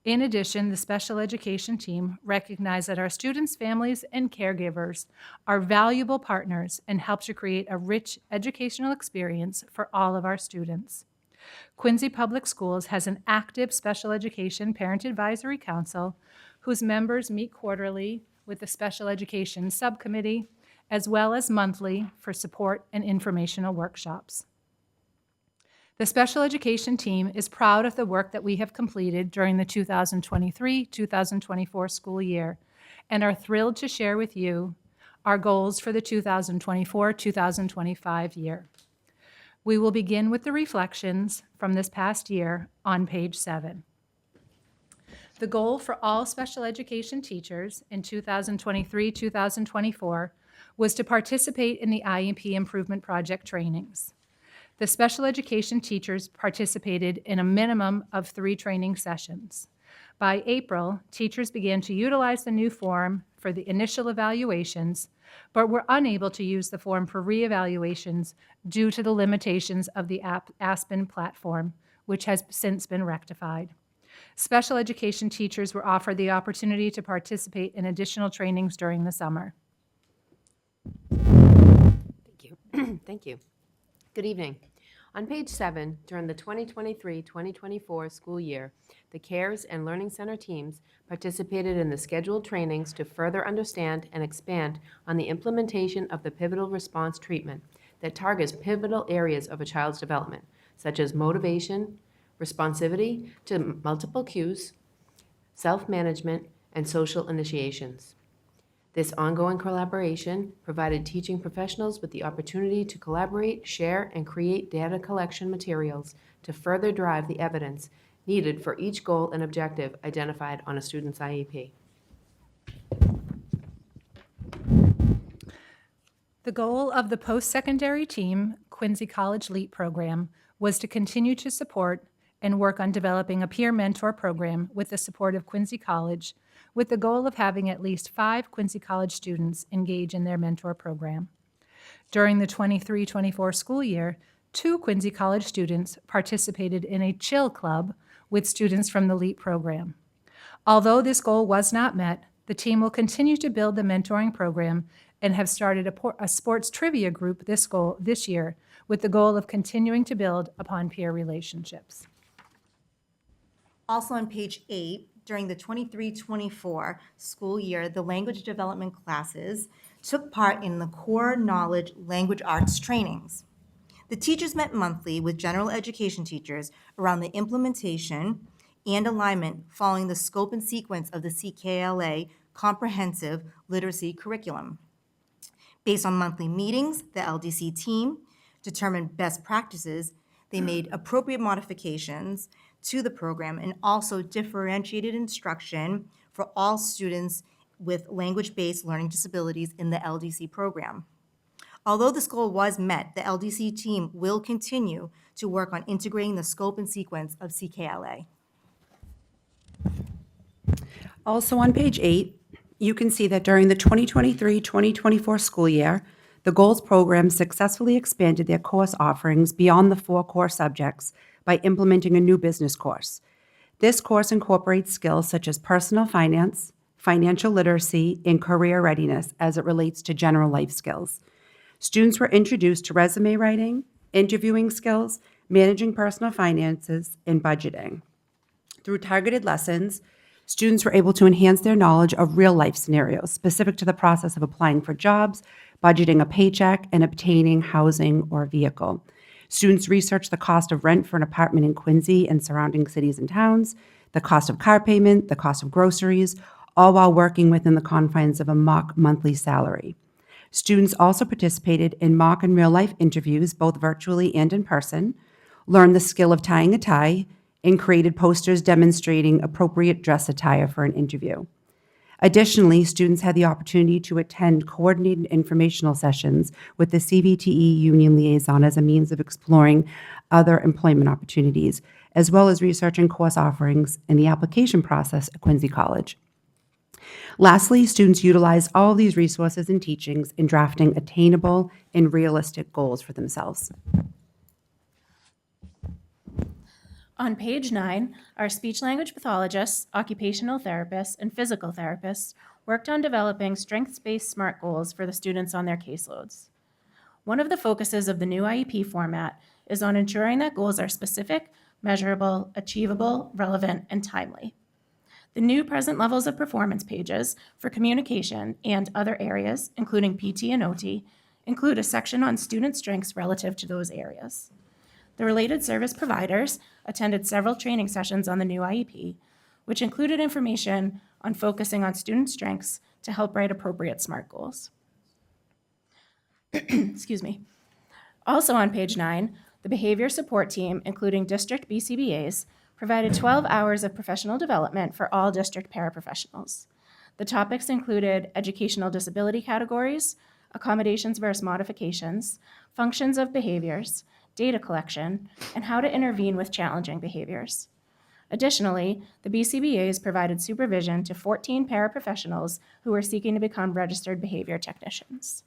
[SPEAKER 15] In addition, the special education team recognized that our students' families and caregivers are valuable partners and help to create a rich educational experience for all of our students. Quincy Public Schools has an active special education parent advisory council whose members meet quarterly with the special education subcommittee, as well as monthly for support and informational workshops. The special education team is proud of the work that we have completed during the 2023-2024 school year and are thrilled to share with you our goals for the 2024-2025 year. We will begin with the reflections from this past year on page 7. The goal for all special education teachers in 2023-2024 was to participate in the IEP Improvement Project trainings. The special education teachers participated in a minimum of 3 training sessions. By April, teachers began to utilize the new form for the initial evaluations, but were unable to use the form for reevaluations due to the limitations of the Aspen platform, which has since been rectified. Special education teachers were offered the opportunity to participate in additional trainings during the summer.
[SPEAKER 16] Thank you. Thank you. Good evening. On page 7, during the 2023-2024 school year, the CARES and Learning Center teams participated in the scheduled trainings to further understand and expand on the implementation of the pivotal response treatment that targets pivotal areas of a child's development, such as motivation, responsivity to multiple cues, self-management, and social initiations. This ongoing collaboration provided teaching professionals with the opportunity to collaborate, share, and create data collection materials to further drive the evidence needed for each goal and objective identified on a student's IEP.
[SPEAKER 15] The goal of the post-secondary team Quincy College LEAP program was to continue to support and work on developing a peer mentor program with the support of Quincy College, with the goal of having at least 5 Quincy College students engage in their mentor program. During the 23-24 school year, 2 Quincy College students participated in a chill club with students from the LEAP program. Although this goal was not met, the team will continue to build the mentoring program and have started a sports trivia group this year with the goal of continuing to build upon peer relationships.
[SPEAKER 17] Also on page 8, during the 23-24 school year, the language development classes took part in the core knowledge language arts trainings. The teachers met monthly with general education teachers around the implementation and alignment following the scope and sequence of the CKLA comprehensive literacy curriculum. Based on monthly meetings, the LDC team determined best practices. They made appropriate modifications to the program and also differentiated instruction for all students with language-based learning disabilities in the LDC program. Although this goal was met, the LDC team will continue to work on integrating the scope and sequence of CKLA.
[SPEAKER 18] Also on page 8, you can see that during the 2023-2024 school year, the Goals program successfully expanded their course offerings beyond the 4 core subjects by implementing a new business course. This course incorporates skills such as personal finance, financial literacy, and career readiness as it relates to general life skills. Students were introduced to resume writing, interviewing skills, managing personal finances, and budgeting. Through targeted lessons, students were able to enhance their knowledge of real-life scenarios specific to the process of applying for jobs, budgeting a paycheck, and obtaining housing or vehicle. Students researched the cost of rent for an apartment in Quincy and surrounding cities and towns, the cost of car payment, the cost of groceries, all while working within the confines of a mock monthly salary. Students also participated in mock and real-life interviews, both virtually and in person, learned the skill of tying a tie, and created posters demonstrating appropriate dress attire for an interview. Additionally, students had the opportunity to attend coordinated informational sessions with the CVTE Union Liaison as a means of exploring other employment opportunities, as well as researching course offerings in the application process at Quincy College. Lastly, students utilized all of these resources and teachings in drafting attainable and realistic goals for themselves.
[SPEAKER 5] On page 9, our speech language pathologists, occupational therapists, and physical therapists worked on developing strengths-based SMART goals for the students on their caseloads. One of the focuses of the new IEP format is on ensuring that goals are specific, measurable, achievable, relevant, and timely. The new present levels of performance pages for communication and other areas, including PT and OT, include a section on student strengths relative to those areas. The related service providers attended several training sessions on the new IEP, which included information on focusing on student strengths to help write appropriate SMART goals. Excuse me. Also on page 9, the behavior support team, including district BCBAs, provided 12 hours of professional development for all district paraprofessionals. The topics included educational disability categories, accommodations versus modifications, functions of behaviors, data collection, and how to intervene with challenging behaviors. Additionally, the BCBAs provided supervision to 14 paraprofessionals who were seeking to become registered behavior technicians.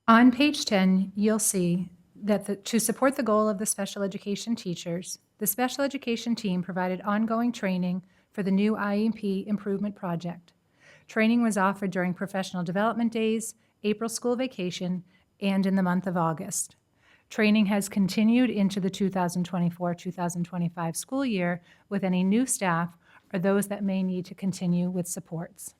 [SPEAKER 15] On page 10, you'll see that to support the goal of the special education teachers, the special education team provided ongoing training for the new IEP improvement project. Training was offered during professional development days, April school vacation, and in the month of August. Training has continued into the 2024-2025 school year with any new staff or those that may need to continue with supports.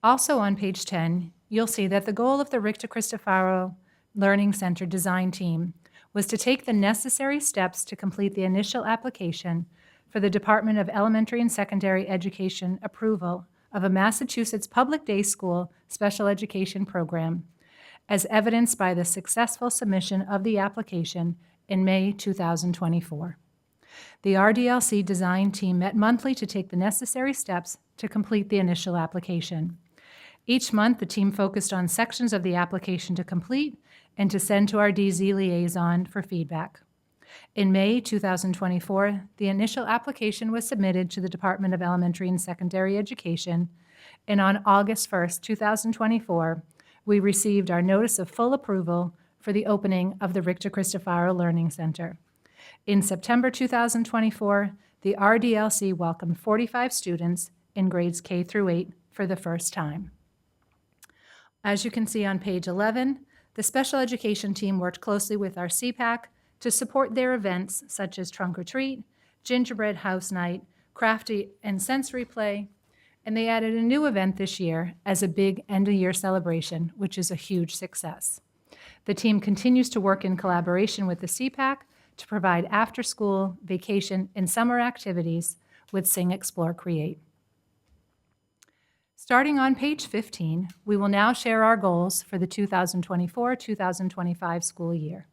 [SPEAKER 15] Also on page 10, you'll see that the goal of the Richter Cristofaro Learning Center design team was to take the necessary steps to complete the initial application for the Department of Elementary and Secondary Education approval of a Massachusetts public day school special education program, as evidenced by the successful submission of the application in May 2024. The RDLC design team met monthly to take the necessary steps to complete the initial application. Each month, the team focused on sections of the application to complete and to send to our DZ liaison for feedback. In May 2024, the initial application was submitted to the Department of Elementary and Secondary Education, and on August 1st, 2024, we received our notice of full approval for the opening of the Richter Cristofaro Learning Center. In September 2024, the RDLC welcomed 45 students in grades K through 8 for the first time. As you can see on page 11, the special education team worked closely with our CPAC to support their events such as Trunk or Treat, Gingerbread House Night, Crafty and Sensory Play, and they added a new event this year as a big end-of-year celebration, which is a huge success. The team continues to work in collaboration with the CPAC to provide after-school, vacation, and summer activities with Sing, Explore, Create. Starting on page 15, we will now share our goals for the 2024-2025 school year.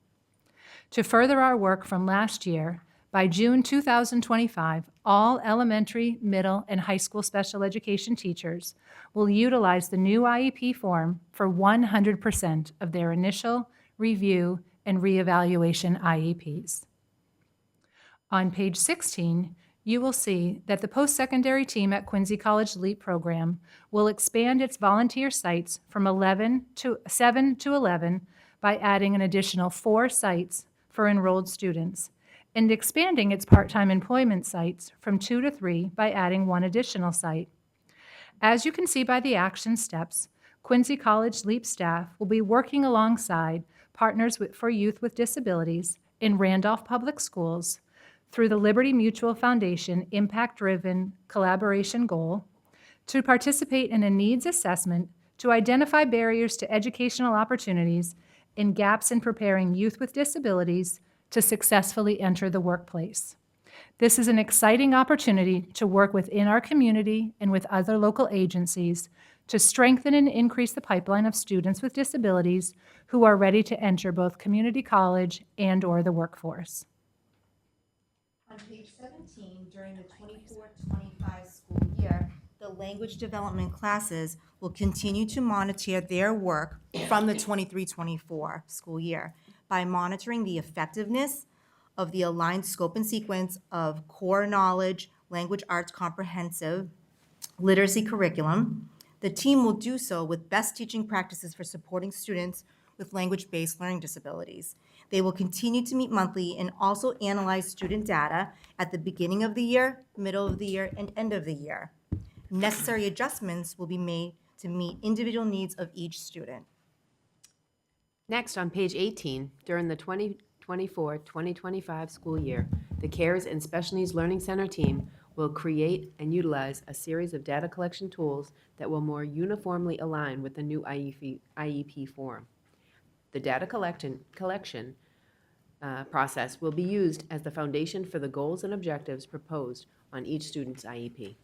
[SPEAKER 15] To further our work from last year, by June 2025, all elementary, middle, and high school special education teachers will utilize the new IEP form for 100% of their initial, review, and reevaluation IEPs. On page 16, you will see that the post-secondary team at Quincy College LEAP program will expand its volunteer sites from 7 to 11 by adding an additional 4 sites for enrolled students, and expanding its part-time employment sites from 2 to 3 by adding 1 additional site. As you can see by the action steps, Quincy College LEAP staff will be working alongside Partners for Youth with Disabilities in Randolph Public Schools through the Liberty Mutual Foundation Impact-Driven Collaboration Goal to participate in a needs assessment to identify barriers to educational opportunities and gaps in preparing youth with disabilities to successfully enter the workplace. This is an exciting opportunity to work within our community and with other local agencies to strengthen and increase the pipeline of students with disabilities who are ready to enter both community college and/or the workforce.
[SPEAKER 17] On page 17, during the 24-25 school year, the language development classes will continue to monitor their work from the 23-24 school year by monitoring the effectiveness of the aligned scope and sequence of core knowledge, language arts comprehensive, literacy curriculum. The team will do so with best teaching practices for supporting students with language-based learning disabilities. They will continue to meet monthly and also analyze student data at the beginning of the year, middle of the year, and end of the year. Necessary adjustments will be made to meet individual needs of each student.
[SPEAKER 16] Next, on page 18, during the 2024-2025 school year, the CARES and Special Needs Learning Center team will create and utilize a series of data collection tools that will more uniformly align with the new IEP form. The data collection process will be used as the foundation for the goals and objectives proposed on each student's IEP.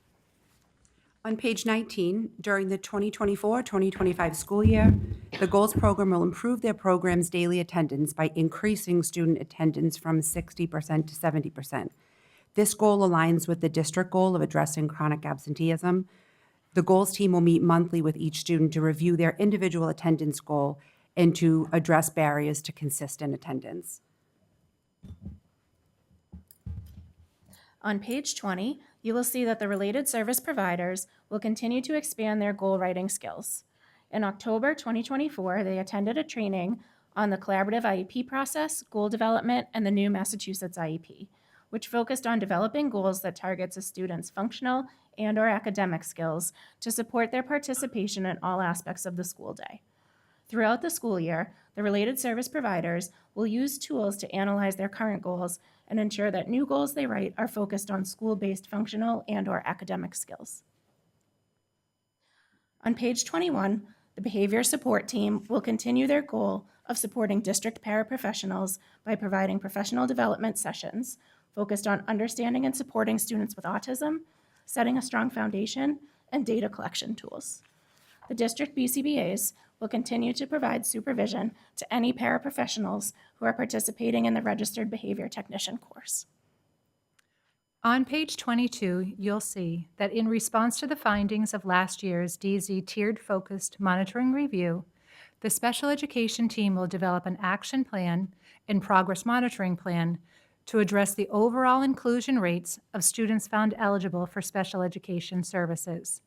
[SPEAKER 18] On page 19, during the 2024-2025 school year, the Goals program will improve their program's daily attendance by increasing student attendance from 60% to 70%. This goal aligns with the district goal of addressing chronic absenteeism. The Goals team will meet monthly with each student to review their individual attendance goal and to address barriers to consistent attendance.
[SPEAKER 19] On page 20, you will see that the related service providers will continue to expand their goal writing skills. In October 2024, they attended a training on the collaborative IEP process, goal development, and the new Massachusetts IEP, which focused on developing goals that targets a student's functional and/or academic skills to support their participation in all aspects of the school day. Throughout the school year, the related service providers will use tools to analyze their current goals and ensure that new goals they write are focused on school-based functional and/or academic skills. On page 21, the behavior support team will continue their goal of supporting district paraprofessionals by providing professional development sessions focused on understanding and supporting students with autism, setting a strong foundation, and data collection tools. The district BCBAs will continue to provide supervision to any paraprofessionals who are participating in the registered behavior technician course.
[SPEAKER 15] On page 22, you'll see that in response to the findings of last year's DZ Tiered Focused Monitoring Review, the special education team will develop an action plan and progress monitoring plan to address the overall inclusion rates of students found eligible for special education services.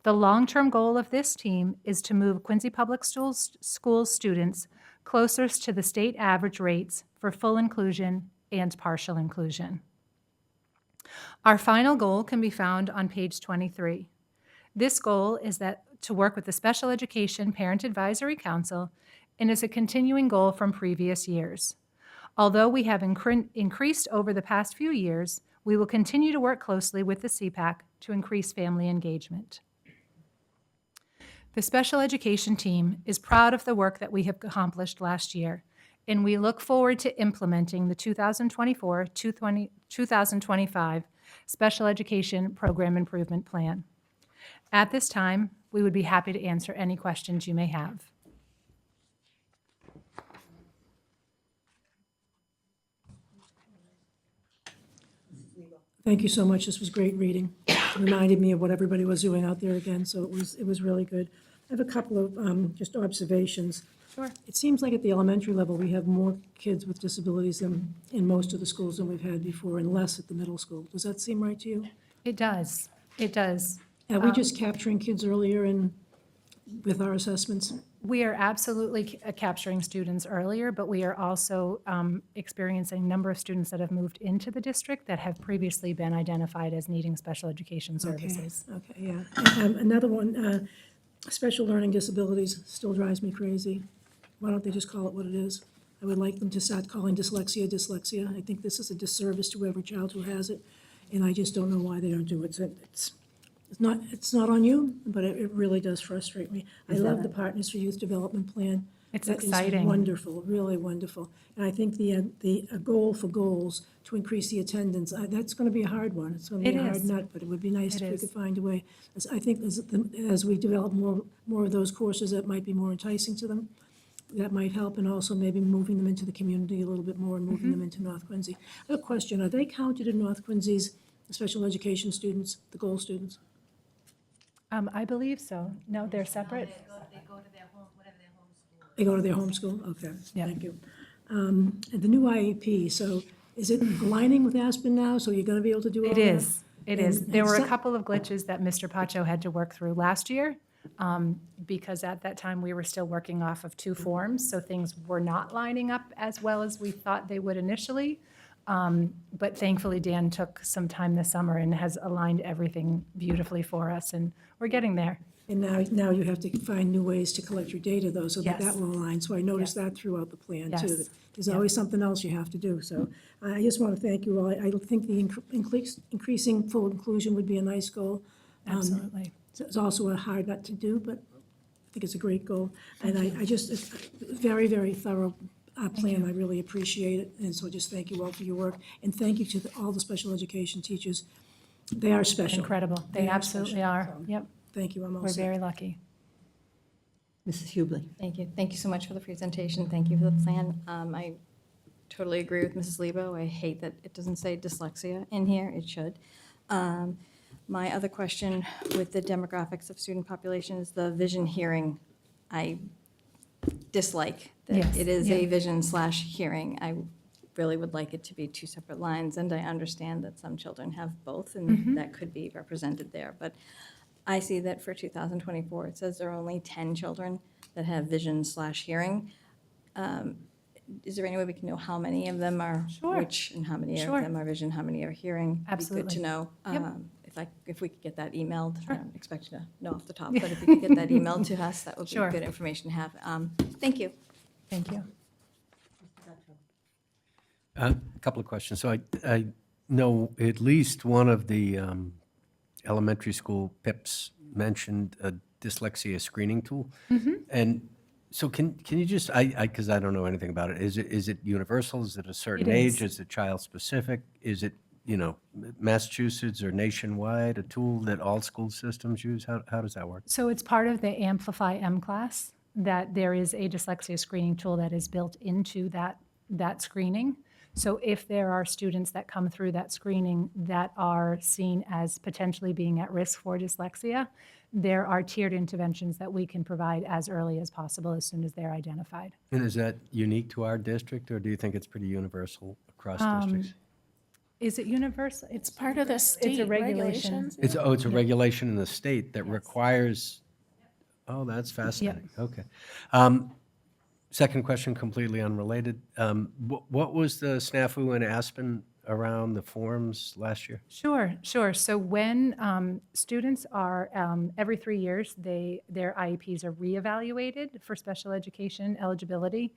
[SPEAKER 15] The long-term goal of this team is to move Quincy Public Schools students closer to the state average rates for full inclusion and partial inclusion. Our final goal can be found on page 23. This goal is to work with the Special Education Parent Advisory Council and is a continuing goal from previous years. Although we have increased over the past few years, we will continue to work closely with the CPAC to increase family engagement. The special education team is proud of the work that we have accomplished last year, and we look forward to implementing the 2024-2025 Special Education Program Improvement Plan. At this time, we would be happy to answer any questions you may have.
[SPEAKER 10] Thank you so much. This was great reading. It reminded me of what everybody was doing out there again, so it was really good. I have a couple of just observations.
[SPEAKER 15] Sure.
[SPEAKER 10] It seems like at the elementary level, we have more kids with disabilities than in most of the schools than we've had before, and less at the middle school. Does that seem right to you?
[SPEAKER 15] It does. It does.
[SPEAKER 10] Are we just capturing kids earlier with our assessments?
[SPEAKER 15] We are absolutely capturing students earlier, but we are also experiencing a number of students that have moved into the district that have previously been identified as needing special education services.
[SPEAKER 10] Okay, yeah. Another one, special learning disabilities still drives me crazy. Why don't they just call it what it is? I would like them to start calling dyslexia, dyslexia. I think this is a disservice to every child who has it, and I just don't know why they don't do it. So it's not on you, but it really does frustrate me. I love the Partners for Youth Development Plan.
[SPEAKER 15] It's
[SPEAKER 10] That is
[SPEAKER 15] exciting.
[SPEAKER 10] wonderful, really wonderful. And I think the goal for goals to increase the attendance, that's going to be a hard one. It's going to be
[SPEAKER 15] It
[SPEAKER 10] a hard
[SPEAKER 15] is.
[SPEAKER 10] nut, but it would be nice
[SPEAKER 15] It
[SPEAKER 10] if we
[SPEAKER 15] is.
[SPEAKER 10] could find a way. I think as we develop more of those courses that might be more enticing to them, that might help, and also maybe moving them into the community a little bit more and moving
[SPEAKER 15] Mm-hmm.
[SPEAKER 10] them into North Quincy. I have a question. Are they counted in North Quincy's special education students, the goal students?
[SPEAKER 15] I believe so. No, they're separate.
[SPEAKER 10] They go to their home school? Okay,
[SPEAKER 15] Yeah.
[SPEAKER 10] thank you. And the new IEP, so is it aligning with Aspen now, so you're going to be able to do all
[SPEAKER 15] It
[SPEAKER 10] that?
[SPEAKER 15] is. It is.
[SPEAKER 10] And-
[SPEAKER 15] There
[SPEAKER 10] and
[SPEAKER 15] were a
[SPEAKER 10] some-
[SPEAKER 15] couple of glitches that Mr. Pacho had to work through last year, because at that time, we were still working off of 2 forms, so things were not lining up as well as we thought they would initially. But thankfully, Dan took some time this summer and has aligned everything beautifully for us, and we're getting there.
[SPEAKER 10] And now you have to find new ways to collect your data, though, so that
[SPEAKER 15] Yes.
[SPEAKER 10] that will align. So I noticed that throughout the plan, too.
[SPEAKER 15] Yes.
[SPEAKER 10] that There's always something else you have to do. So I just want to thank you all. I think the increasing full inclusion would be a nice goal.
[SPEAKER 15] Absolutely.
[SPEAKER 10] It's also a hard nut to do, but I think it's a great goal. And I just, it's a very, very thorough plan. I really appreciate it. And so just thank you all for your work. And thank you to all the special education teachers. They are special.
[SPEAKER 15] Incredible. They absolutely
[SPEAKER 10] special.
[SPEAKER 15] are.
[SPEAKER 10] So,
[SPEAKER 15] Yep.
[SPEAKER 10] Thank you. I'm all
[SPEAKER 15] We're
[SPEAKER 10] set.
[SPEAKER 15] very lucky.
[SPEAKER 1] Mrs. Hubley.
[SPEAKER 14] Thank you. Thank you so much for the presentation. Thank you for the plan. I totally agree with Mrs. Lebo. I hate that it doesn't say dyslexia in here. It should. My other question with the demographics of student population is the vision hearing. I dislike that
[SPEAKER 15] Yes,
[SPEAKER 14] it is a
[SPEAKER 15] yeah.
[SPEAKER 14] vision/hearing. I really would like it to be 2 separate lines, and I understand that some children have both, and
[SPEAKER 15] Mhm.
[SPEAKER 14] that could be represented there. But I see that for 2024, it says there are only 10 children that have vision/hearing. Is there any way we can know how many of them are
[SPEAKER 15] Sure.
[SPEAKER 14] which, and how many
[SPEAKER 15] Sure.
[SPEAKER 14] of them are vision, how many are hearing? It'd be
[SPEAKER 15] Absolutely.
[SPEAKER 14] good to know.
[SPEAKER 15] Yep.
[SPEAKER 14] If we could get that emailed,
[SPEAKER 15] Sure.
[SPEAKER 14] I don't expect you to know off the top, but if we could get that emailed to us, that would be
[SPEAKER 15] Sure.
[SPEAKER 14] good information to have. Thank you.
[SPEAKER 15] Thank you.
[SPEAKER 11] A couple of questions. So I know at least one of the elementary school PIPs mentioned a dyslexia screening tool.
[SPEAKER 15] Mhm.
[SPEAKER 11] And so can you just, because I don't know anything about it, is it universal? Is it a certain
[SPEAKER 15] It
[SPEAKER 11] age?
[SPEAKER 15] is.
[SPEAKER 11] Is it child-specific? Is it, Massachusetts or nationwide, a tool that all school systems use? How does that work?
[SPEAKER 15] So it's part of the Amplify M class, that there is a dyslexia screening tool that is built into that screening. So if there are students that come through that screening that are seen as potentially being at risk for dyslexia, there are tiered interventions that we can provide as early as possible, as soon as they're identified.
[SPEAKER 11] And is that unique to our district, or do you think it's pretty universal across districts?
[SPEAKER 15] Is it universal?
[SPEAKER 19] It's part of the state
[SPEAKER 15] It's a regulation.
[SPEAKER 19] regulations.
[SPEAKER 11] It's a regulation in the state that requires, oh, that's fascinating. Okay. Second question, completely unrelated. What was the snafu in Aspen around the forms last year?
[SPEAKER 15] Sure. So when students are, every 3 years, their IEPs are reevaluated for special education eligibility,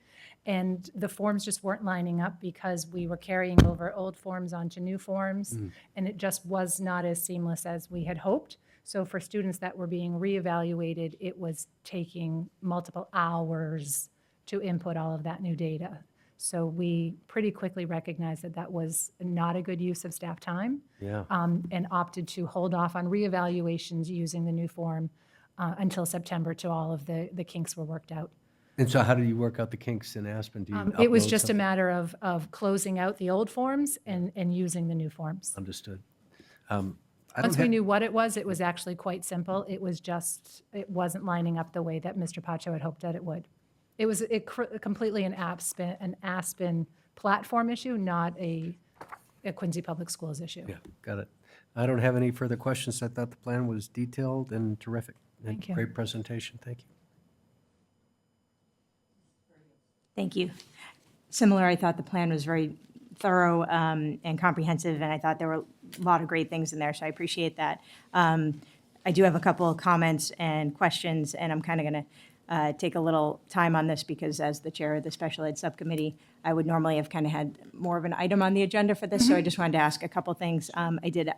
[SPEAKER 15] and the forms just weren't lining up because we were carrying over old forms onto new forms, and it just was not as seamless as we had hoped. So for students that were being reevaluated, it was taking multiple hours to input all of that new data. So we pretty quickly recognized that that was not a good use of staff time.
[SPEAKER 11] Yeah.
[SPEAKER 15] And opted to hold off on reevaluations using the new form until September till all of the kinks were worked out.
[SPEAKER 11] And so how do you work out the kinks in Aspen? Do you
[SPEAKER 15] It was
[SPEAKER 11] upload
[SPEAKER 15] just a
[SPEAKER 11] something?
[SPEAKER 15] matter of closing out the old forms and using the new forms.
[SPEAKER 11] Understood. I don't
[SPEAKER 15] Once we
[SPEAKER 11] have-
[SPEAKER 15] knew what it was actually quite simple. It was just, it wasn't lining up the way that Mr. Pacho had hoped that it would. It was completely an Aspen platform issue, not a Quincy Public Schools issue.
[SPEAKER 11] Yeah, got it. I don't have any further questions. I thought the plan was detailed and terrific. And
[SPEAKER 15] Thank you.
[SPEAKER 11] Great presentation. Thank you.
[SPEAKER 13] Thank you. Similar, I thought the plan was very thorough and comprehensive, and I thought there were a lot of great things in there, so I appreciate that. I do have a couple of comments and questions, and I'm kind of going to take a little time on this because as the chair of the special ed subcommittee, I would normally have kind of had more of an item on the agenda for this, so I just wanted to ask a couple things. I did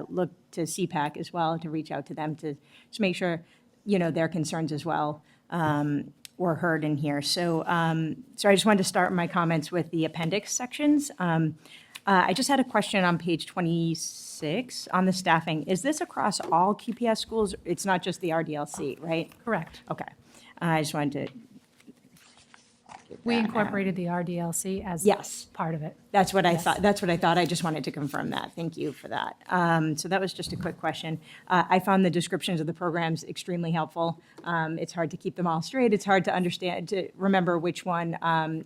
[SPEAKER 13] look to CPAC as well, to reach out to them to make sure, their concerns as well were heard in here. So I just wanted to start my comments with the appendix sections. I just had a question on page 26 on the staffing. Is this across all QPS schools? It's not just the RDLC, right?
[SPEAKER 15] Correct.
[SPEAKER 13] Okay. I just wanted to.
[SPEAKER 15] We incorporated the RDLC as
[SPEAKER 13] Yes.
[SPEAKER 15] part of it.
[SPEAKER 13] That's what I thought. That's what I thought. I just wanted to confirm that. Thank you for that. So that was just a quick question. I found the descriptions of the programs extremely helpful. It's hard to keep them all straight. It's hard to understand, to remember which one,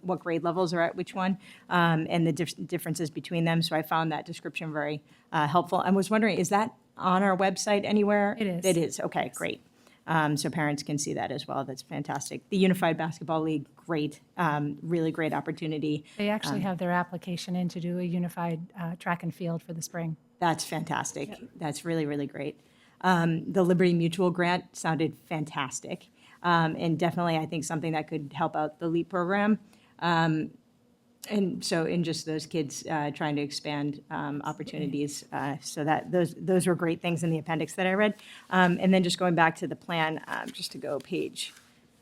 [SPEAKER 13] what grade levels are at which one, and the differences between them. So I found that description very helpful. I was wondering, is that on our website anywhere?
[SPEAKER 15] It is.
[SPEAKER 13] It is. Okay, great. so parents can see that as well. That's fantastic. The Unified Basketball League, great, really great opportunity.
[SPEAKER 15] They actually have their application in to do a unified track and field for the spring.
[SPEAKER 13] That's fantastic. That's really, really great. The Liberty Mutual grant sounded fantastic, and definitely, I think, something that could help out the LEAP program. And so in just those kids trying to expand opportunities. So that those were great things in the appendix that I read. And then just going back to the plan, just to go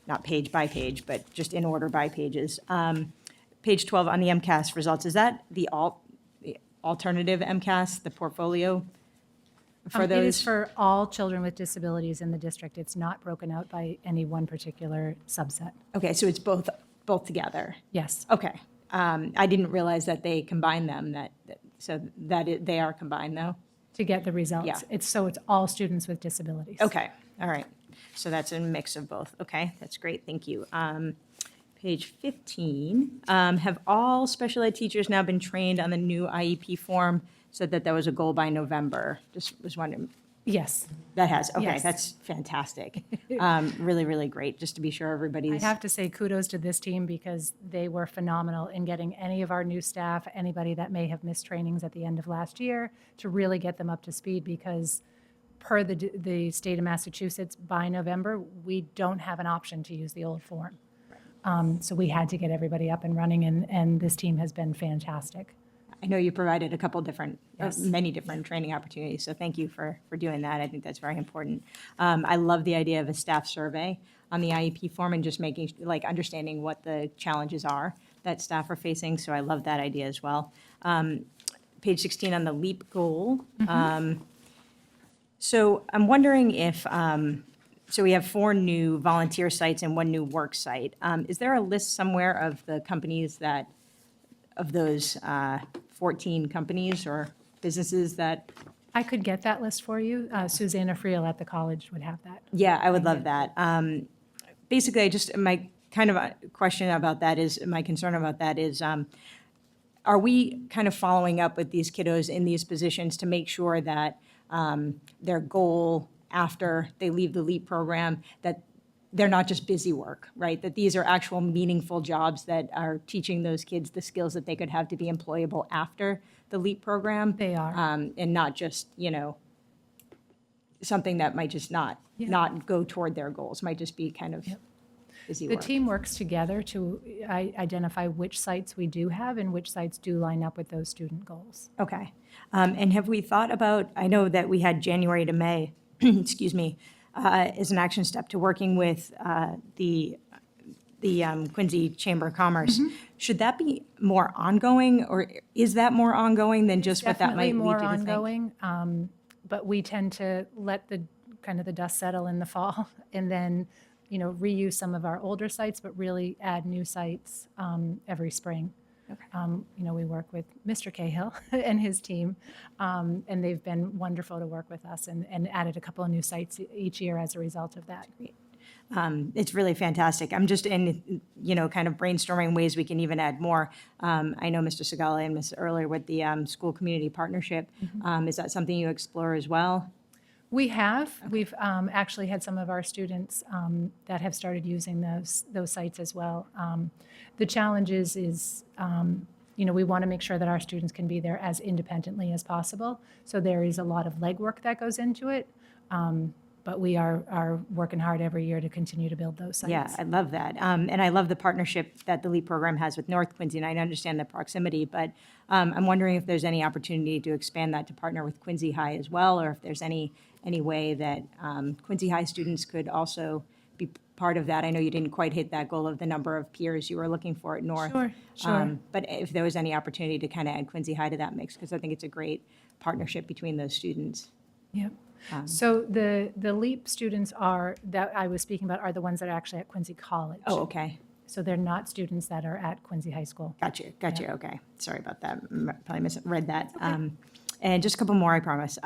[SPEAKER 13] not page by page, but just in order by pages. Page 12 on the MCAS results, is that the alternative MCAS, the portfolio for those?
[SPEAKER 15] It is for all children with disabilities in the district. It's not broken out by any one particular subset.
[SPEAKER 13] Okay, so it's both together?
[SPEAKER 15] Yes.
[SPEAKER 13] Okay. I didn't realize that they combined them, they are combined, though?
[SPEAKER 15] To get the results.
[SPEAKER 13] Yeah.
[SPEAKER 15] It's all students with disabilities.
[SPEAKER 13] Okay, all right. So that's a mix of both. Okay, that's great, thank you. Page 15, have all special ed teachers now been trained on the new IEP form? Said that was a goal by November. Just was wondering.
[SPEAKER 15] Yes.
[SPEAKER 13] That has, okay,
[SPEAKER 15] Yes.
[SPEAKER 13] that's fantastic. Really, really great, just to be sure
[SPEAKER 15] I
[SPEAKER 13] everybody's.
[SPEAKER 15] have to say kudos to this team because they were phenomenal in getting any of our new staff, anybody that may have missed trainings at the end of last year, to really get them up to speed because per the state of Massachusetts, by November, we don't have an option to use the old form. So we had to get everybody up and running, and this team has been fantastic.
[SPEAKER 13] I know you provided a couple different,
[SPEAKER 15] Yes.
[SPEAKER 13] many different training opportunities, so thank you for doing that. I think that's very important. I love the idea of a staff survey on the IEP form and just understanding what the challenges are that staff are facing, so I love that idea as well. Page 16 on the LEAP goal. So I'm wondering if, so we have 4 new volunteer sites and 1 new work site. Is there a list somewhere of the companies of those 14 companies or businesses that?
[SPEAKER 15] I could get that list for you. Susanna Friel at the college would have that.
[SPEAKER 13] Yeah, I would love that. Basically, my kind of question about that is, my concern about that is, are we kind of following up with these kiddos in these positions to make sure that their goal after they leave the LEAP program, that they're not just busy work, right? That these are actual meaningful jobs that are teaching those kids the skills that they could have to be employable after the LEAP program.
[SPEAKER 15] They are.
[SPEAKER 13] And not just, something that might just not go toward their goals, might just be kind of busy
[SPEAKER 15] The
[SPEAKER 13] work.
[SPEAKER 15] team works together to identify which sites we do have and which sites do line up with those student goals.
[SPEAKER 13] Okay. And have we thought about, I know that we had January to May, excuse me, as an action step to working with the Quincy Chamber of Commerce. Should that be more ongoing, or is that more ongoing than just what that might lead you to think?
[SPEAKER 15] Definitely more ongoing, but we tend to let the dust settle in the fall and then, reuse some of our older sites, but really add new sites every spring. We work with Mr. Cahill and his team, and they've been wonderful to work with us and added a couple of new sites each year as a result of that.
[SPEAKER 13] It's really fantastic. I'm just in, kind of brainstorming ways we can even add more. I know Mr. Segala and Ms. earlier with the school community partnership. Is that something you explore as well?
[SPEAKER 15] We have. We've actually had some of our students that have started using those sites as well. The challenge is we want to make sure that our students can be there as independently as possible. So there is a lot of legwork that goes into it. But we are working hard every year to continue to build those sites.
[SPEAKER 13] Yeah, I love that. And I love the partnership that the LEAP program has with North Quincy, and I understand the proximity, but I'm wondering if there's any opportunity to expand that to partner with Quincy High as well, or if there's any way that Quincy High students could also be part of that. I know you didn't quite hit that goal of the number of peers you were looking for at North.
[SPEAKER 15] Sure.
[SPEAKER 13] But if there was any opportunity to kind of add Quincy High to that mix, because I think it's a great partnership between those students.
[SPEAKER 15] Yep. So the LEAP students that I was speaking about are the ones that are actually at Quincy College.
[SPEAKER 13] Oh, okay.
[SPEAKER 15] So they're not students that are at Quincy High School.
[SPEAKER 13] Gotcha, okay. Sorry about that. Probably misread that. And just a couple more, I promise.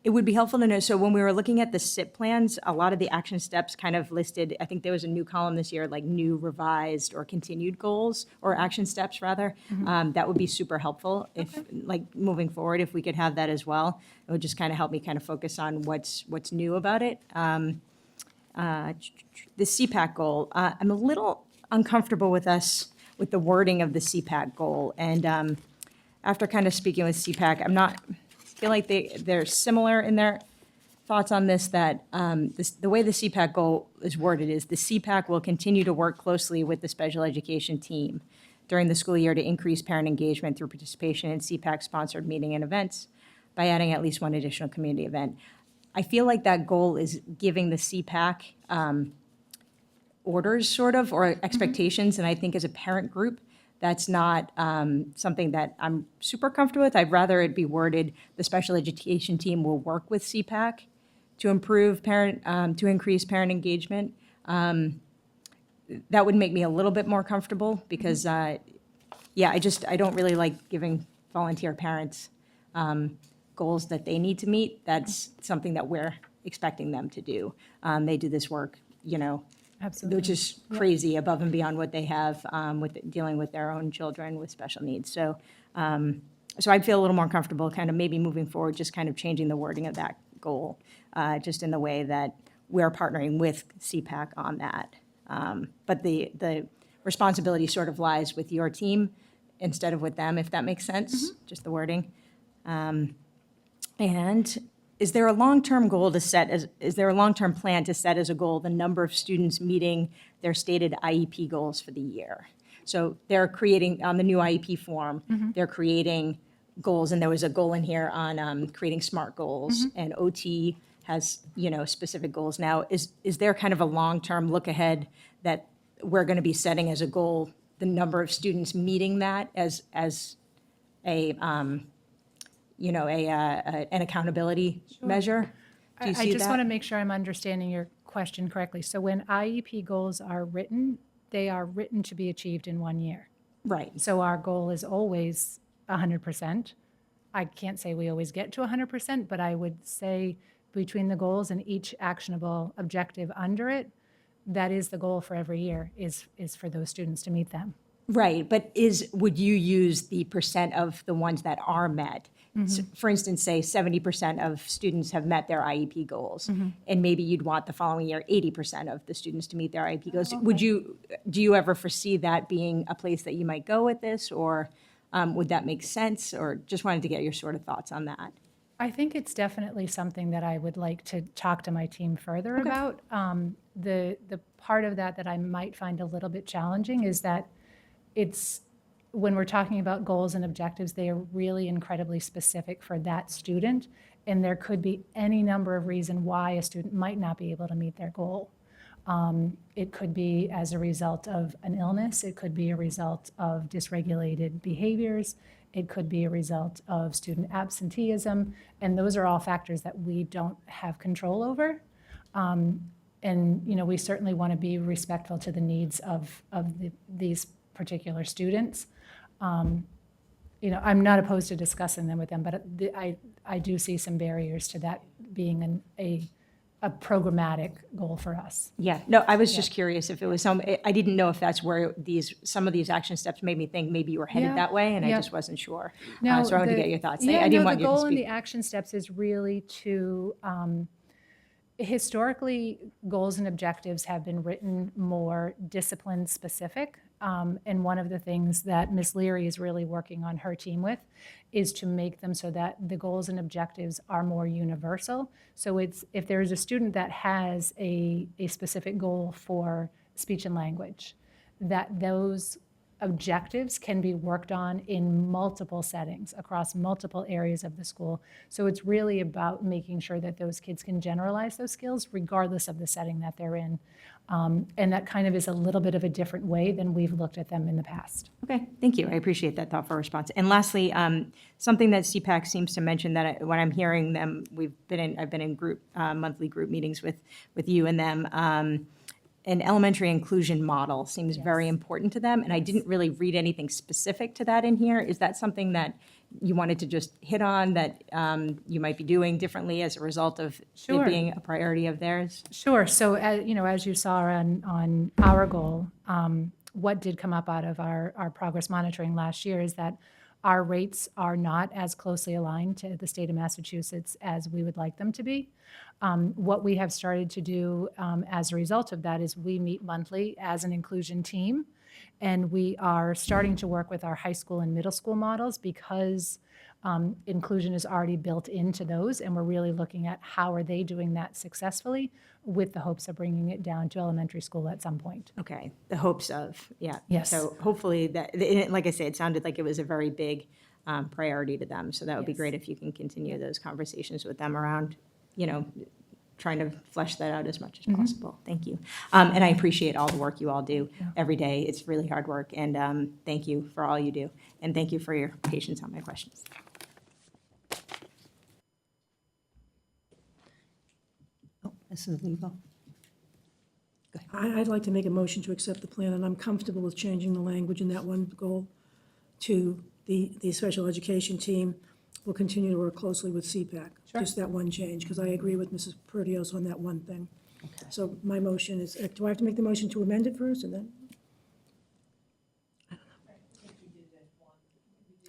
[SPEAKER 13] It would be helpful to know, so when we were looking at the SIP plans, a lot of the action steps kind of listed, I think there was a new column this year, like new, revised, or continued goals, or action steps, rather. That would be super helpful if, moving forward, if we could have that as well. It would just kind of help me kind of focus on what's new about it. the CPAC goal. I'm a little uncomfortable with the wording of the CPAC goal. And after kind of speaking with CPAC, feel like they're similar in their thoughts on this, that the way the CPAC goal is worded is the CPAC will continue to work closely with the special education team during the school year to increase parent engagement through participation in CPAC-sponsored meeting and events by adding at least one additional community event. I feel like that goal is giving the CPAC orders, sort of, or expectations, and I think as a parent group, that's not something that I'm super comfortable with. I'd rather it be worded, the special education team will work with CPAC to improve to increase parent engagement. That would make me a little bit more comfortable because, I don't really like giving volunteer parents goals that they need to meet. That's something that we're expecting them to do. They do this work,
[SPEAKER 15] Absolutely.
[SPEAKER 13] which is crazy, above and beyond what they have with dealing with their own children with special needs. So I'd feel a little more comfortable kind of maybe moving forward, just kind of changing the wording of that goal, just in the way that we're partnering with CPAC on that. But the responsibility sort of lies with your team instead of with them, if that makes sense, just the wording. And is there a long-term goal to set is there a long-term plan to set as a goal the number of students meeting their stated IEP goals for the year? So they're creating, on the new IEP form, they're creating goals, and there was a goal in here on creating SMART goals, and OT has, specific goals. Now, is there kind of a long-term look ahead that we're going to be setting as a goal, the number of students meeting that as an accountability measure? Do you see
[SPEAKER 15] I just
[SPEAKER 13] that?
[SPEAKER 15] want to make sure I'm understanding your question correctly. So when IEP goals are written, they are written to be achieved in 1 year.
[SPEAKER 13] Right.
[SPEAKER 15] So our goal is always 100%. I can't say we always get to 100%, but I would say between the goals and each actionable objective under it, that is the goal for every year, is for those students to meet them.
[SPEAKER 13] Right, but would you use the percent of the ones that are met? So, for instance, say 70% of students have met their IEP goals, and maybe you'd want the following year 80% of the students to meet their IEP goals. Do you ever foresee that being a place that you might go with this, or would that make sense? Or just wanted to get your sort of thoughts on that.
[SPEAKER 15] I think it's definitely something that I would like to talk to my team further about. The part of that I might find a little bit challenging is that it's, when we're talking about goals and objectives, they are really incredibly specific for that student, and there could be any number of reasons why a student might not be able to meet their goal. It could be as a result of an illness, it could be a result of dysregulated behaviors, it could be a result of student absenteeism, and those are all factors that we don't have control over. And we certainly want to be respectful to the needs of these particular students. I'm not opposed to discussing them with them, but I do see some barriers to that being a programmatic goal for us.
[SPEAKER 13] Yeah, no, I was just curious if it was I didn't know if that's where some of these action steps made me think maybe you were headed that way, and I just wasn't sure. So I wanted to get your thoughts. I didn't want you to
[SPEAKER 15] The goal in
[SPEAKER 13] speak.
[SPEAKER 15] the action steps is really to, historically, goals and objectives have been written more discipline specific. And one of the things that Ms. Leary is really working on her team with is to make them so that the goals and objectives are more universal. So if there is a student that has a specific goal for speech and language, that those objectives can be worked on in multiple settings across multiple areas of the school. So it's really about making sure that those kids can generalize those skills regardless of the setting that they're in. And that kind of is a little bit of a different way than we've looked at them in the past.
[SPEAKER 13] Okay, thank you. I appreciate that thoughtful response. And lastly, something that CPAC seems to mention that when I'm hearing them, I've been in group monthly group meetings with you and them. An elementary inclusion model seems very important to them, and I didn't really read anything specific to that in here. Is that something that you wanted to just hit on, that you might be doing differently as a result of it being a priority of theirs?
[SPEAKER 15] Sure. So, as you saw on our goal, what did come up out of our progress monitoring last year is that our rates are not as closely aligned to the state of Massachusetts as we would like them to be. What we have started to do as a result of that is we meet monthly as an inclusion team, and we are starting to work with our high school and middle school models because inclusion is already built into those, and we're really looking at how are they doing that successfully with the hopes of bringing it down to elementary school at some point.
[SPEAKER 13] Okay, the hopes of, yeah.
[SPEAKER 15] Yes.
[SPEAKER 13] So hopefully that, and like I said, it sounded like it was a very big priority to them. So that would be
[SPEAKER 15] Yes.
[SPEAKER 13] great if you can continue those conversations with them around, trying to flesh that out as much as possible. Thank you. And I appreciate all the work you all do every day. It's really hard work. And thank you for all you do. And thank you for your patience on my questions.
[SPEAKER 1] Mrs. Lebo?
[SPEAKER 10] I'd like to make a motion to accept the plan, and I'm comfortable with changing the language in that one goal to the special education team will continue to work closely with CPAC. Just that one change, because I agree with Mrs. Perdios on that one thing. So my motion is, do I have to make the motion to amend it first, and then?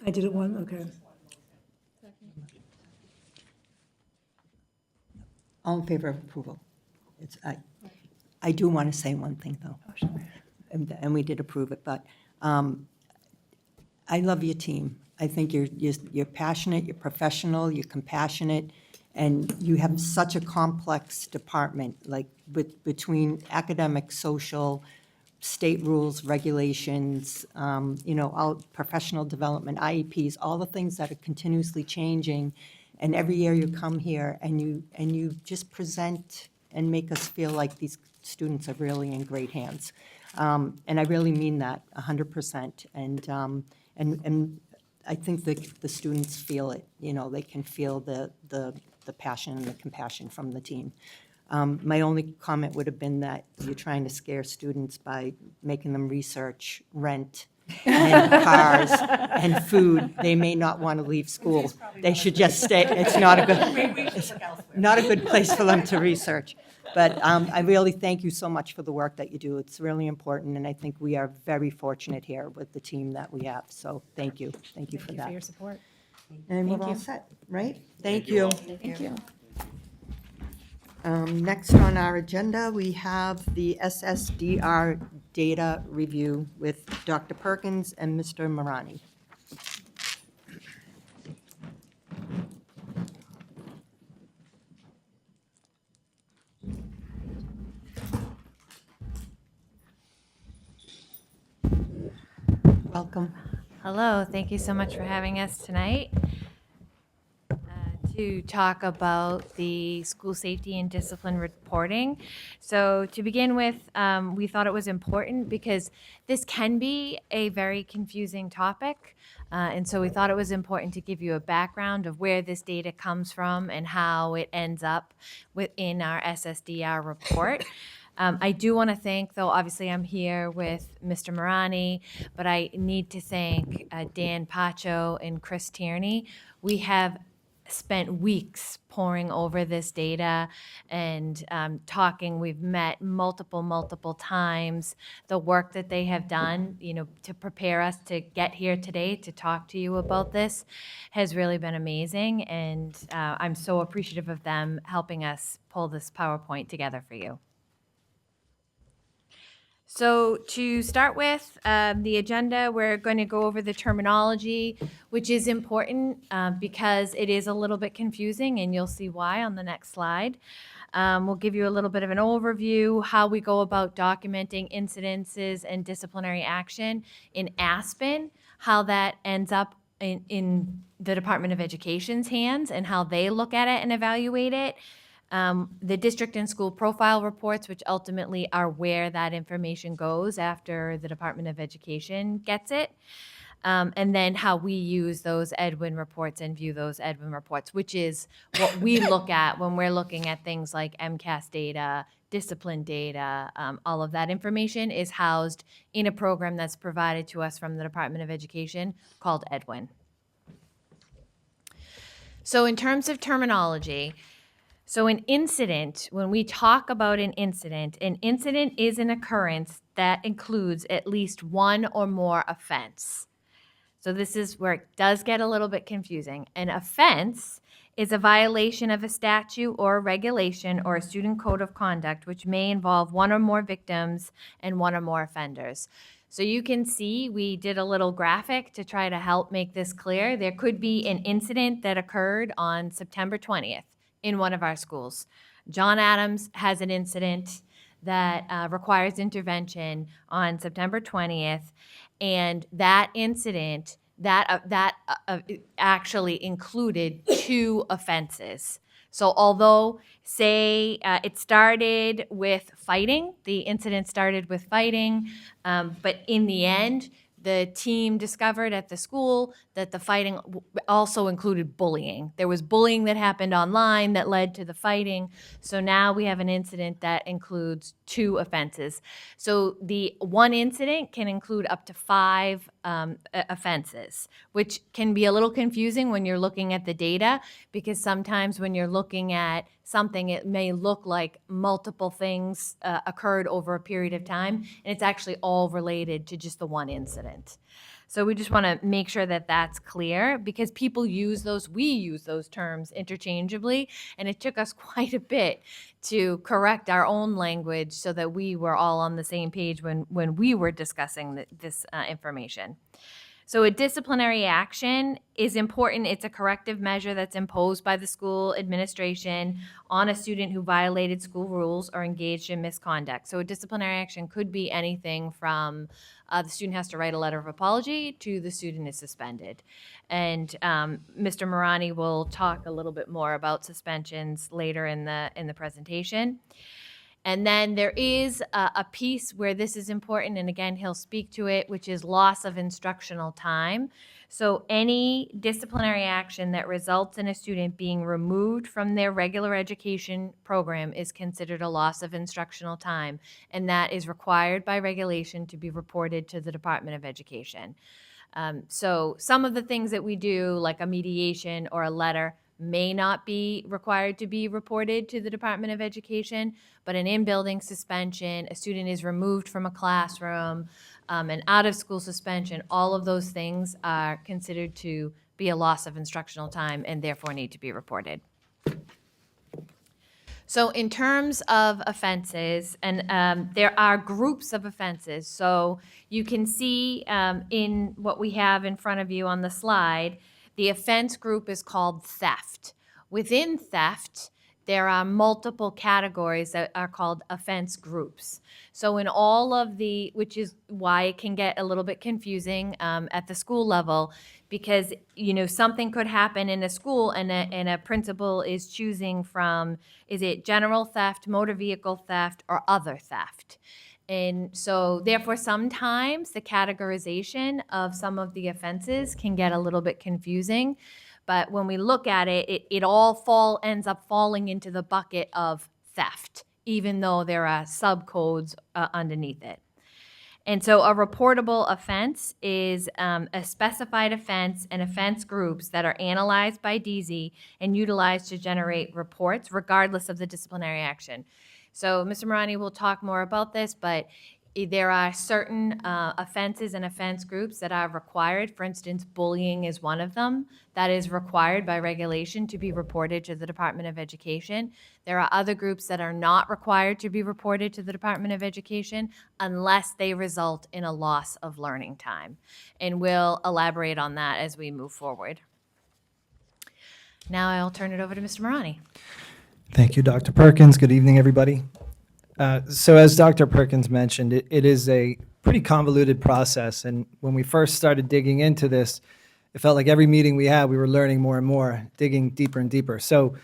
[SPEAKER 10] I did it one, okay.
[SPEAKER 1] All in favor of approval? I do want to say one thing, though. And we did approve it, but I love your team. I think you're passionate, you're professional, you're compassionate, and you have such a complex department, like between academic, social, state rules, regulations, all professional development, IEPs, all the things that are continuously changing. And every year you come here and you just present and make us feel like these students are really in great hands. And I really mean that 100%. And I think the students feel it. They can feel the passion and the compassion from the team. My only comment would have been that you're trying to scare students by making them research rent and cars and food. They may not want to leave school. They should just stay. It's not a good place for them to research. But I really thank you so much for the work that you do. It's really important, and I think we are very fortunate here with the team that we have. So thank you. Thank you for
[SPEAKER 15] Thank you
[SPEAKER 1] that.
[SPEAKER 15] for your support.
[SPEAKER 1] And we're
[SPEAKER 15] Thank
[SPEAKER 1] all
[SPEAKER 15] you.
[SPEAKER 1] set, right? Thank you.
[SPEAKER 19] Thank you.
[SPEAKER 1] Next on our agenda, we have the SSDR data review with Dr. Perkins and Mr. Marani. Welcome.
[SPEAKER 20] Hello, thank you so much for having us tonight to talk about the school safety and discipline reporting. So to begin with, we thought it was important because this can be a very confusing topic. And so we thought it was important to give you a background of where this data comes from and how it ends up within our SSDR report. I do want to thank, though, obviously I'm here with Mr. Marani, but I need to thank Dan Pacho and Chris Tierney. We have spent weeks poring over this data and talking. We've met multiple times. The work that they have done, to prepare us to get here today to talk to you about this has really been amazing. And I'm so appreciative of them helping us pull this PowerPoint together for you. So to start with the agenda, we're going to go over the terminology, which is important because it is a little bit confusing, and you'll see why on the next slide. We'll give you a little bit of an overview, how we go about documenting incidences and disciplinary action in Aspen, how that ends up in the Department of Education's hands and how they look at it and evaluate it. The district and school profile reports, which ultimately are where that information goes after the Department of Education gets it. And then how we use those Edwin reports and view those Edwin reports, which is what we look at when we're looking at things like MCAS data, discipline data. All of that information is housed in a program that's provided to us from the Department of Education called Edwin. So in terms of terminology, so an incident, when we talk about an incident is an occurrence that includes at least one or more offense. So this is where it does get a little bit confusing. An offense is a violation of a statute or a regulation or a student code of conduct which may involve one or more victims and one or more offenders. So you can see we did a little graphic to try to help make this clear. There could be an incident that occurred on September 20th in one of our schools. John Adams has an incident that requires intervention on September 20th, and that incident actually included 2 offenses. So although, say, it started with fighting, the incident started with fighting, but in the end, the team discovered at the school that the fighting also included bullying. There was bullying that happened online that led to the fighting. So now we have an incident that includes 2 offenses. So the one incident can include up to 5 offenses, which can be a little confusing when you're looking at the data, because sometimes when you're looking at something, it may look like multiple things occurred over a period of time, and it's actually all related to just the one incident. So we just want to make sure that that's clear, because people we use those terms interchangeably, and it took us quite a bit to correct our own language so that we were all on the same page when we were discussing this information. So a disciplinary action is important. It's a corrective measure that's imposed by the school administration on a student who violated school rules or engaged in misconduct. So a disciplinary action could be anything from the student has to write a letter of apology to the student is suspended. And Mr. Marani will talk a little bit more about suspensions later in the presentation. And then there is a piece where this is important, and again, he'll speak to it, which is loss of instructional time. So any disciplinary action that results in a student being removed from their regular education program is considered a loss of instructional time, and that is required by regulation to be reported to the Department of Education. So some of the things that we do, like a mediation or a letter, may not be required to be reported to the Department of Education, but an in-building suspension, a student is removed from a classroom, an out-of-school suspension, all of those things are considered to be a loss of instructional time and therefore need to be reported. So in terms of offenses, and there are groups of offenses. So you can see in what we have in front of you on the slide, the offense group is called theft. Within theft, there are multiple categories that are called offense groups. So in all of which is why it can get a little bit confusing at the school level, because something could happen in a school and a principal is choosing from, is it general theft, motor vehicle theft, or other theft? And so therefore, sometimes the categorization of some of the offenses can get a little bit confusing. But when we look at it, it all ends up falling into the bucket of theft, even though there are subcodes underneath it. And so a reportable offense is a specified offense and offense groups that are analyzed by DZ and utilized to generate reports regardless of the disciplinary action. So Mr. Marani will talk more about this, but there are certain offenses and offense groups that are required. For instance, bullying is one of them that is required by regulation to be reported to the Department of Education. There are other groups that are not required to be reported to the Department of Education unless they result in a loss of learning time. And we'll elaborate on that as we move forward. Now I'll turn it over to Mr. Marani.
[SPEAKER 21] Thank you, Dr. Perkins. Good evening, everybody. So as Dr. Perkins mentioned, it is a pretty convoluted process. And when we first started digging into this, it felt like every meeting we had, we were learning more and more, digging deeper and deeper. So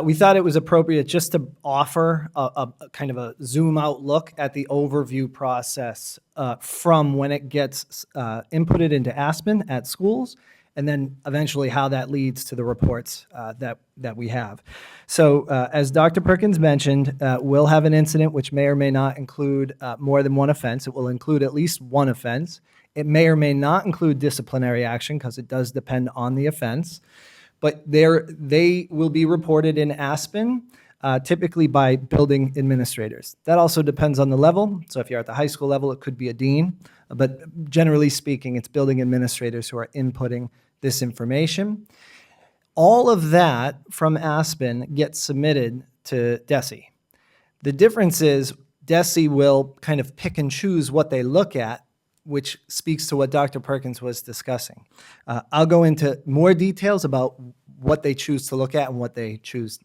[SPEAKER 21] we thought it was appropriate just to offer a kind of a zoom out look at the overview process from when it gets inputted into Aspen at schools, and then eventually how that leads to the reports that we have. So as Dr. Perkins mentioned, we'll have an incident which may or may not include more than one offense. It will include at least one offense. It may or may not include disciplinary action because it does depend on the offense. But they will be reported in Aspen. typically by building administrators. That also depends on the level. So if you're at the high school level, it could be a dean. But generally speaking, it's building administrators who are inputting this information. All of that from Aspen gets submitted to DESE. The difference is DESE will kind of pick and choose what they look at, which speaks to what Dr. Perkins was discussing. I'll go into more details about what they choose to look at and what they choose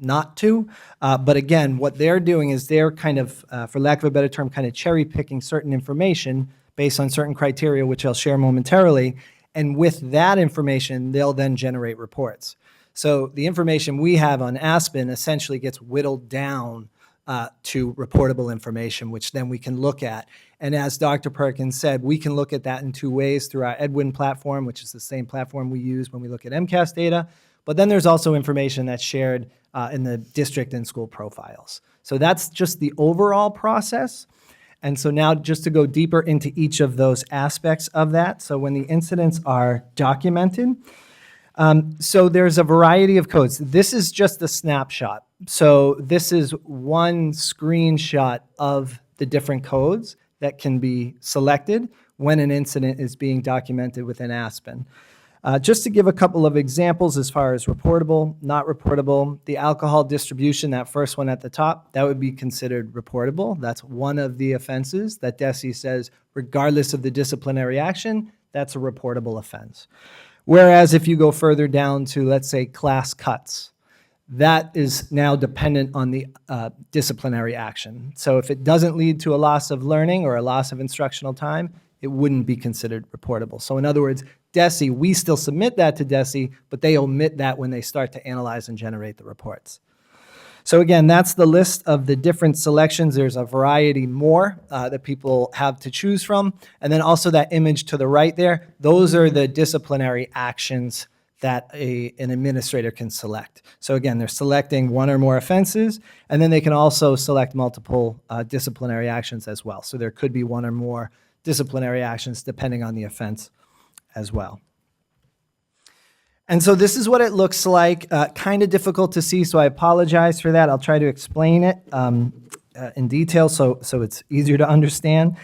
[SPEAKER 21] not to. But again, what they're doing is they're kind of, for lack of a better term, kind of cherry picking certain information based on certain criteria, which I'll share momentarily. And with that information, they'll then generate reports. So the information we have on Aspen essentially gets whittled down to reportable information, which then we can look at. And as Dr. Perkins said, we can look at that in two ways: through our Edwin platform, which is the same platform we use when we look at MCAS data. But then there's also information that's shared in the district and school profiles. So that's just the overall process. And so now just to go deeper into each of those aspects of that. So when the incidents are documented, so there's a variety of codes. This is just a snapshot. So this is one screenshot of the different codes that can be selected when an incident is being documented within Aspen. Just to give a couple of examples as far as reportable, not reportable, the alcohol distribution, that first one at the top, that would be considered reportable. That's one of the offenses that DESE says, regardless of the disciplinary action, that's a reportable offense. Whereas if you go further down to, let's say, class cuts, that is now dependent on the disciplinary action. So if it doesn't lead to a loss of learning or a loss of instructional time, it wouldn't be considered reportable. So in other words, DESE, we still submit that to DESE, but they omit that when they start to analyze and generate the reports. So again, that's the list of the different selections. There's a variety more that people have to choose from. And then also that image to the right there, those are the disciplinary actions that an administrator can select. So again, they're selecting one or more offenses, and then they can also select multiple disciplinary actions as well. So there could be one or more disciplinary actions depending on the offense as well. And so this is what it looks like. Kind of difficult to see, so I apologize for that. I'll try to explain it in detail so it's easier to understand.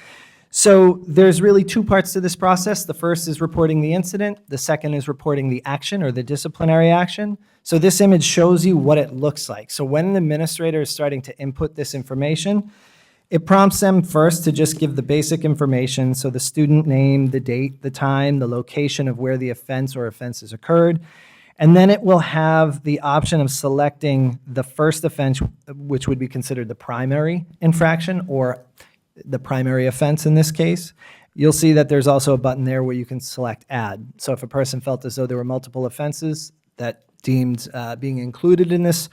[SPEAKER 21] So there's really two parts to this process. The first is reporting the incident. The second is reporting the action or the disciplinary action. So this image shows you what it looks like. So when an administrator is starting to input this information, it prompts them first to just give the basic information. So the student name, the date, the time, the location of where the offense or offenses occurred. And then it will have the option of selecting the first offense, which would be considered the primary infraction or the primary offense in this case. You'll see that there's also a button there where you can select add. So if a person felt as though there were multiple offenses that deemed being included in this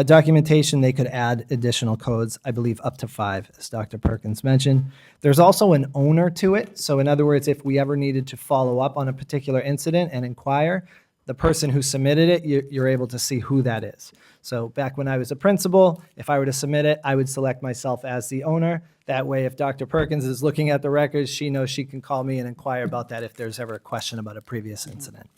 [SPEAKER 21] documentation, they could add additional codes, I believe up to 5, as Dr. Perkins mentioned. There's also an owner to it. So in other words, if we ever needed to follow up on a particular incident and inquire, the person who submitted it, you're able to see who that is. So back when I was a principal, if I were to submit it, I would select myself as the owner. That way, if Dr. Perkins is looking at the records, she knows she can call me and inquire about that if there's ever a question about a previous incident.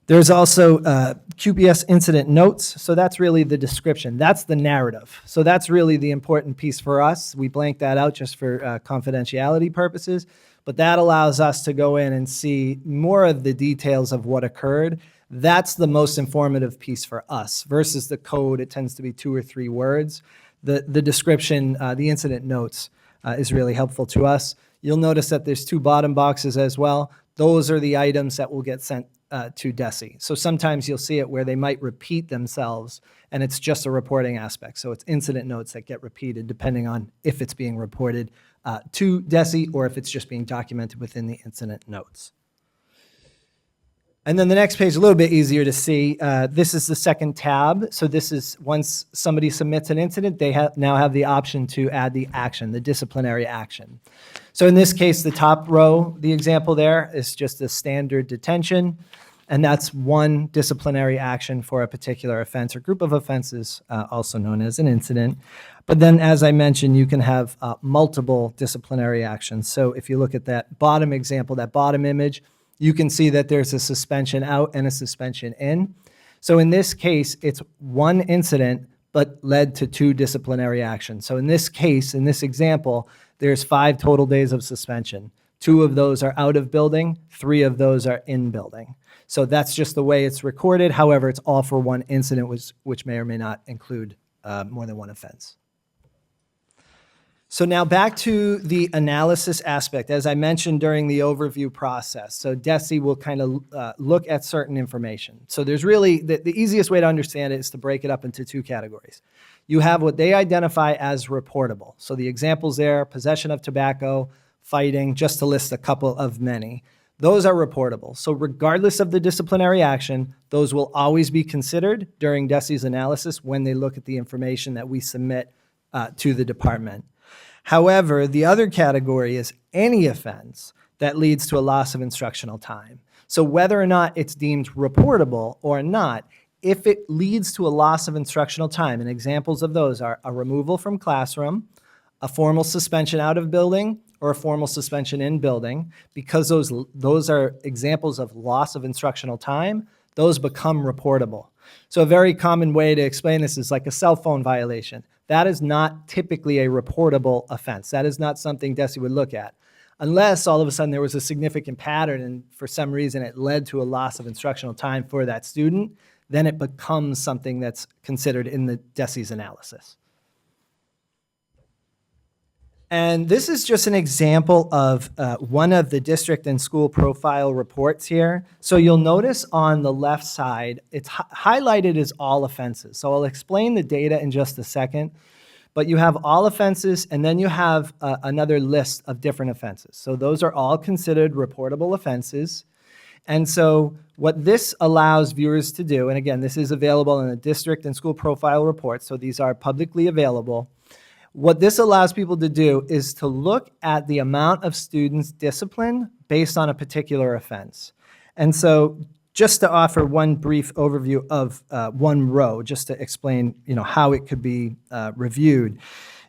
[SPEAKER 21] There's also QPS incident notes. So that's really the description. That's the narrative. So that's really the important piece for us. We blank that out just for confidentiality purposes. But that allows us to go in and see more of the details of what occurred. That's the most informative piece for us versus the code. It tends to be 2 or 3 words. The description, the incident notes is really helpful to us. You'll notice that there's 2 bottom boxes as well. Those are the items that will get sent to DESE. So sometimes you'll see it where they might repeat themselves and it's just a reporting aspect. So it's incident notes that get repeated depending on if it's being reported to DESE or if it's just being documented within the incident notes. And then the next page, a little bit easier to see. This is the second tab. So this is once somebody submits an incident, they now have the option to add the action, the disciplinary action. So in this case, the top row, the example there is just a standard detention. And that's one disciplinary action for a particular offense or group of offenses, also known as an incident. But then, as I mentioned, you can have multiple disciplinary actions. So if you look at that bottom example, that bottom image, you can see that there's a suspension out and a suspension in. So in this case, it's one incident but led to 2 disciplinary actions. So in this case, in this example, there's 5 total days of suspension. 2 of those are out of building, 3 of those are in building. So that's just the way it's recorded. However, it's all for one incident, which may or may not include more than one offense. So now back to the analysis aspect, as I mentioned during the overview process. So DESE will kind of look at certain information. So there's really, the easiest way to understand it is to break it up into 2 categories. You have what they identify as reportable. So the examples there, possession of tobacco, fighting, just to list a couple of many. Those are reportable. So regardless of the disciplinary action, those will always be considered during DESE's analysis when they look at the information that we submit to the department. However, the other category is any offense that leads to a loss of instructional time. So whether or not it's deemed reportable or not, if it leads to a loss of instructional time, and examples of those are a removal from classroom, a formal suspension out of building, or a formal suspension in building, because those are examples of loss of instructional time, those become reportable. So a very common way to explain this is like a cell phone violation. That is not typically a reportable offense. That is not something DESE would look at. Unless all of a sudden there was a significant pattern and for some reason it led to a loss of instructional time for that student, then it becomes something that's considered in the DESE's analysis. And this is just an example of one of the district and school profile reports here. So you'll notice on the left side, it's highlighted as all offenses. So I'll explain the data in just a second. But you have all offenses, and then you have another list of different offenses. So those are all considered reportable offenses. And so what this allows viewers to do, and again, this is available in the district and school profile report, so these are publicly available. What this allows people to do is to look at the amount of students disciplined based on a particular offense. And so just to offer one brief overview of one row, just to explain how it could be reviewed.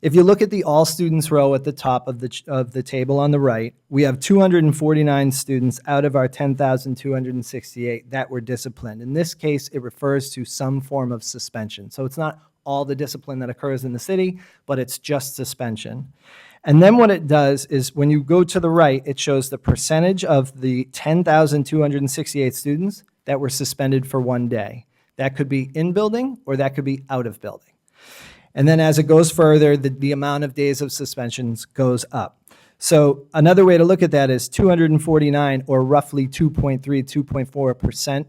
[SPEAKER 21] If you look at the all students row at the top of the table on the right, we have 249 students out of our 10,268 that were disciplined. In this case, it refers to some form of suspension. So it's not all the discipline that occurs in the city, but it's just suspension. And then what it does is when you go to the right, it shows the percentage of the 10,268 students that were suspended for one day. That could be in building or that could be out of building. And then as it goes further, the amount of days of suspensions goes up. So another way to look at that is 249, or roughly 2.3, 2.4%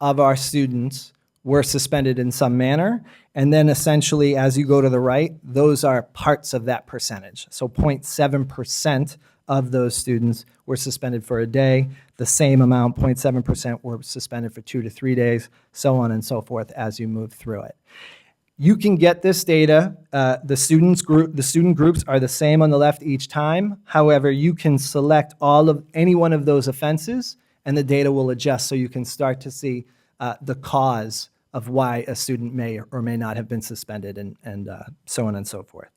[SPEAKER 21] of our students were suspended in some manner. And then essentially, as you go to the right, those are parts of that percentage. So 0.7% of those students were suspended for a day. The same amount, 0.7%, were suspended for 2 to 3 days, so on and so forth as you move through it. You can get this data. The student groups are the same on the left each time. However, you can select any one of those offenses, and the data will adjust so you can start to see the cause of why a student may or may not have been suspended, and so on and so forth.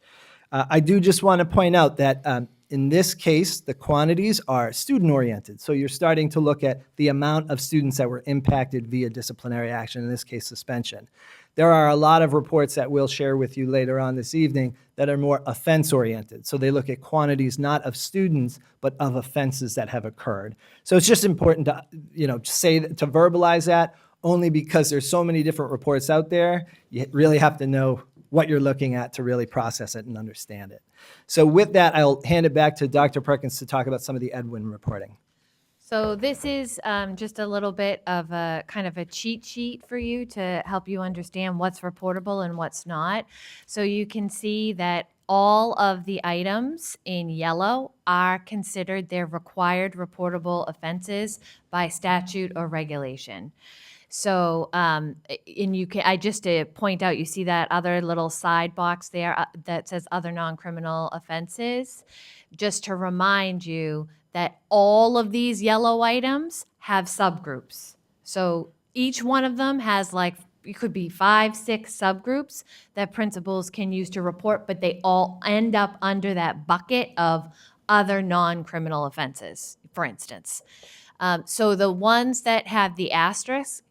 [SPEAKER 21] I do just want to point out that in this case, the quantities are student-oriented. So you're starting to look at the amount of students that were impacted via disciplinary action, in this case, suspension. There are a lot of reports that we'll share with you later on this evening that are more offense-oriented. So they look at quantities not of students, but of offenses that have occurred. So it's just important to, to verbalize that, only because there's so many different reports out there. You really have to know what you're looking at to really process it and understand it. So with that, I'll hand it back to Dr. Perkins to talk about some of the Edwin reporting.
[SPEAKER 20] So this is just a little bit of a kind of a cheat sheet for you to help you understand what's reportable and what's not. So you can see that all of the items in yellow are considered their required reportable offenses by statute or regulation. So, and I just to point out, you see that other little side box there that says other non-criminal offenses, just to remind you that all of these yellow items have subgroups. So each one of them has it could be 5, 6 subgroups that principals can use to report, but they all end up under that bucket of other non-criminal offenses, for instance. So the ones that have the asterisk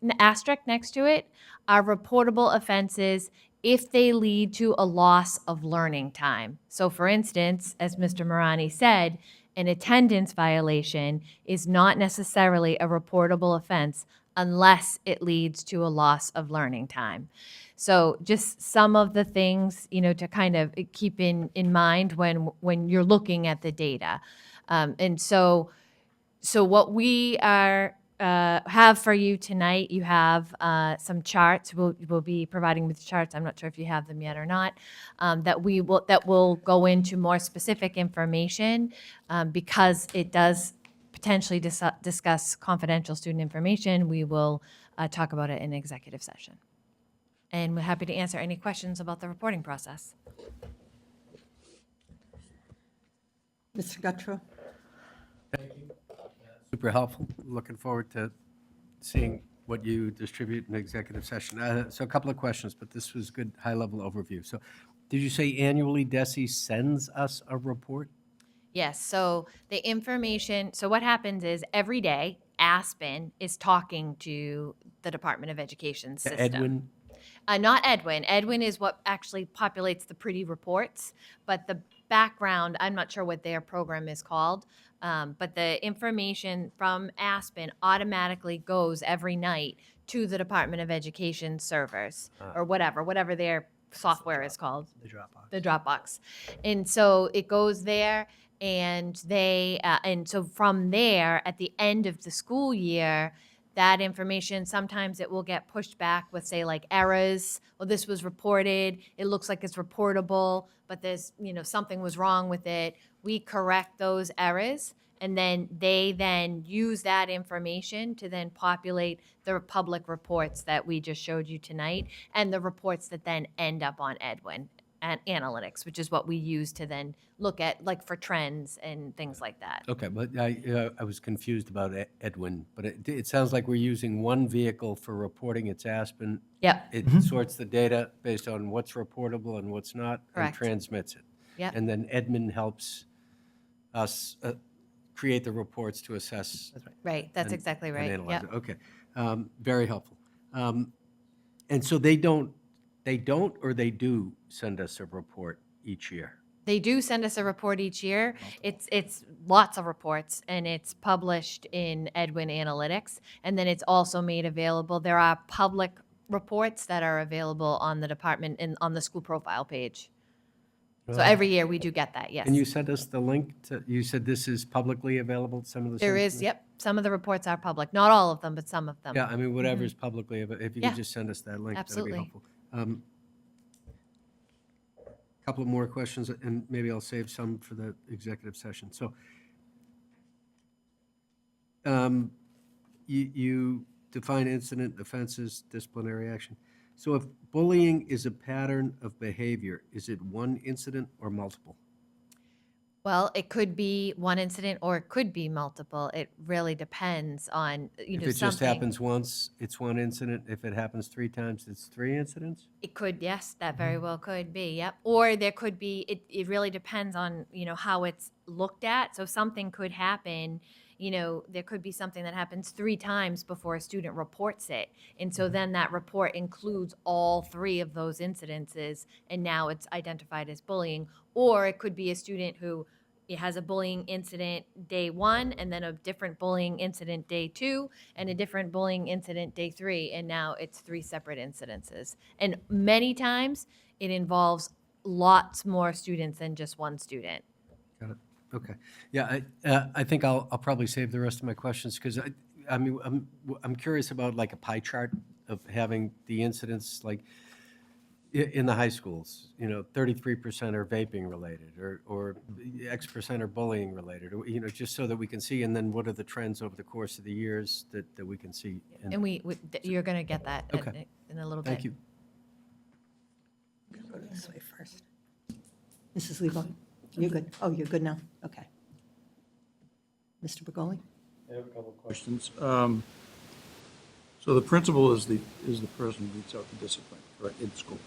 [SPEAKER 20] next to it are reportable offenses if they lead to a loss of learning time. So for instance, as Mr. Marani said, an attendance violation is not necessarily a reportable offense unless it leads to a loss of learning time. So just some of the things, to kind of keep in mind when you're looking at the data. And so what we have for you tonight, you have some charts. We'll be providing with charts. I'm not sure if you have them yet or not. That will go into more specific information because it does potentially discuss confidential student information. We will talk about it in executive session. And we're happy to answer any questions about the reporting process.
[SPEAKER 1] Mr. Guttrow?
[SPEAKER 11] Super helpful. Looking forward to seeing what you distribute in executive session. So a couple of questions, but this was good high-level overview. So did you say annually DESE sends us a report?
[SPEAKER 20] Yes, so the information, so what happens is every day, Aspen is talking to the Department of Education system.
[SPEAKER 11] Edwin?
[SPEAKER 20] Not Edwin. Edwin is what actually populates the pretty reports, but the background, I'm not sure what their program is called, but the information from Aspen automatically goes every night to the Department of Education servers, or whatever their software is called. The Dropbox. And so it goes there, and so from there, at the end of the school year, that information, sometimes it will get pushed back with, say, like errors. Well, this was reported. It looks like it's reportable, but there's, something was wrong with it. We correct those errors, and then they then use that information to then populate the public reports that we just showed you tonight, and the reports that then end up on Edwin and analytics, which is what we use to then look at, like, for trends and things like that.
[SPEAKER 11] Okay, but I was confused about Edwin, but it sounds like we're using one vehicle for reporting. It's Aspen.
[SPEAKER 20] Yep.
[SPEAKER 11] It sorts the data based on what's reportable and what's not, and
[SPEAKER 20] Correct.
[SPEAKER 11] transmits it.
[SPEAKER 20] Yep.
[SPEAKER 11] And then Edmund helps us create the reports to assess.
[SPEAKER 20] Right, that's
[SPEAKER 11] and-
[SPEAKER 20] exactly
[SPEAKER 11] and
[SPEAKER 20] right.
[SPEAKER 11] analyze
[SPEAKER 20] Yep.
[SPEAKER 11] it. Okay, very helpful. And so they don't, or they do send us a report each year?
[SPEAKER 20] They do send us a report each year. It's lots of reports, and it's published in Edwin Analytics, and then it's also made available. There are public reports that are available on the department and on the school profile page. So every year we do get that, yes.
[SPEAKER 11] And you sent us the link to, you said this is publicly available, some of the.
[SPEAKER 20] There is, yep, some of the reports are public, not all of them, but some of them.
[SPEAKER 11] Yeah, I mean, whatever's publicly, if you
[SPEAKER 20] Yeah.
[SPEAKER 11] could just send us that link, that'd be
[SPEAKER 20] Absolutely.
[SPEAKER 11] helpful. Couple of more questions, and maybe I'll save some for the executive session. So you define incident, offenses, disciplinary action. So if bullying is a pattern of behavior, is it one incident or multiple?
[SPEAKER 20] Well, it could be one incident or it could be multiple. It really depends on,
[SPEAKER 11] If it just happens once, it's one incident. If it happens 3 times, it's 3 incidents?
[SPEAKER 20] It could, yes, that very well could be, yep. Or there could be, it really depends on, how it's looked at. So something could happen, there could be something that happens 3 times before a student reports it. And so then that report includes all 3 of those incidences, and now it's identified as bullying. Or it could be a student who has a bullying incident day 1, and then a different bullying incident day 2, and a different bullying incident day 3, and now it's 3 separate incidences. And many times, it involves lots more students than just one student.
[SPEAKER 11] Got it. Okay. Yeah, I think I'll probably save the rest of my questions, because I mean, I'm curious about like a pie chart of having the incidents, like in the high schools, 33% are vaping related, or X% are bullying related, or, just so that we can see, and then what are the trends over the course of the years that we can see?
[SPEAKER 20] And you're going to get that
[SPEAKER 11] Okay.
[SPEAKER 20] in a little bit.
[SPEAKER 11] Thank you.
[SPEAKER 1] Go this way first. Mrs. Levi, you're good. Oh, you're good now? Okay. Mr. Bergoli?
[SPEAKER 12] I have a couple of questions. So the principal is the person who leads out the discipline, right, in school?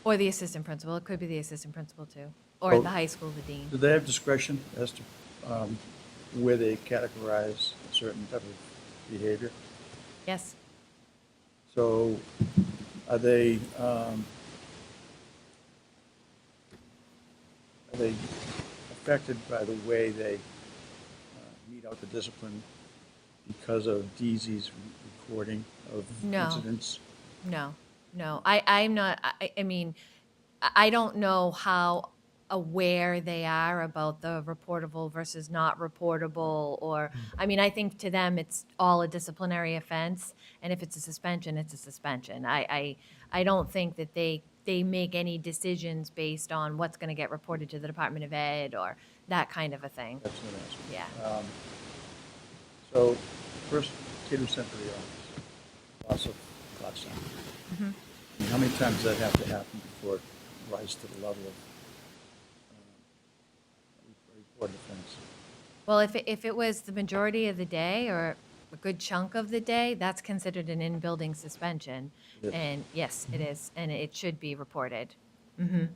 [SPEAKER 20] Or the assistant principal. It could be the assistant principal, too. Or
[SPEAKER 12] Oh.
[SPEAKER 20] at the high school, the dean.
[SPEAKER 12] Do they have discretion as to where they categorize a certain type of behavior?
[SPEAKER 20] Yes.
[SPEAKER 12] So are they affected by the way they mete out the discipline because of DZ's recording of
[SPEAKER 20] No.
[SPEAKER 12] incidents?
[SPEAKER 20] No, no, I'm not, I mean, I don't know how aware they are about the reportable versus not reportable, or, I mean, I think to them, it's all a disciplinary offense, and if it's a suspension, it's a suspension. I don't think that they make any decisions based on what's gonna get reported to the Department of Ed, or that kind of a thing.
[SPEAKER 12] That's what I'm asking.
[SPEAKER 20] Yeah.
[SPEAKER 12] So first kid who sent to the office, loss of class time.
[SPEAKER 20] Mhm.
[SPEAKER 12] How many times does that have to happen before it rises to the level of reported offense?
[SPEAKER 20] Well, if it was the majority of the day or a good chunk of the day, that's considered an in-building suspension.
[SPEAKER 12] It is.
[SPEAKER 20] And yes, it is, and it should be reported. Mhm.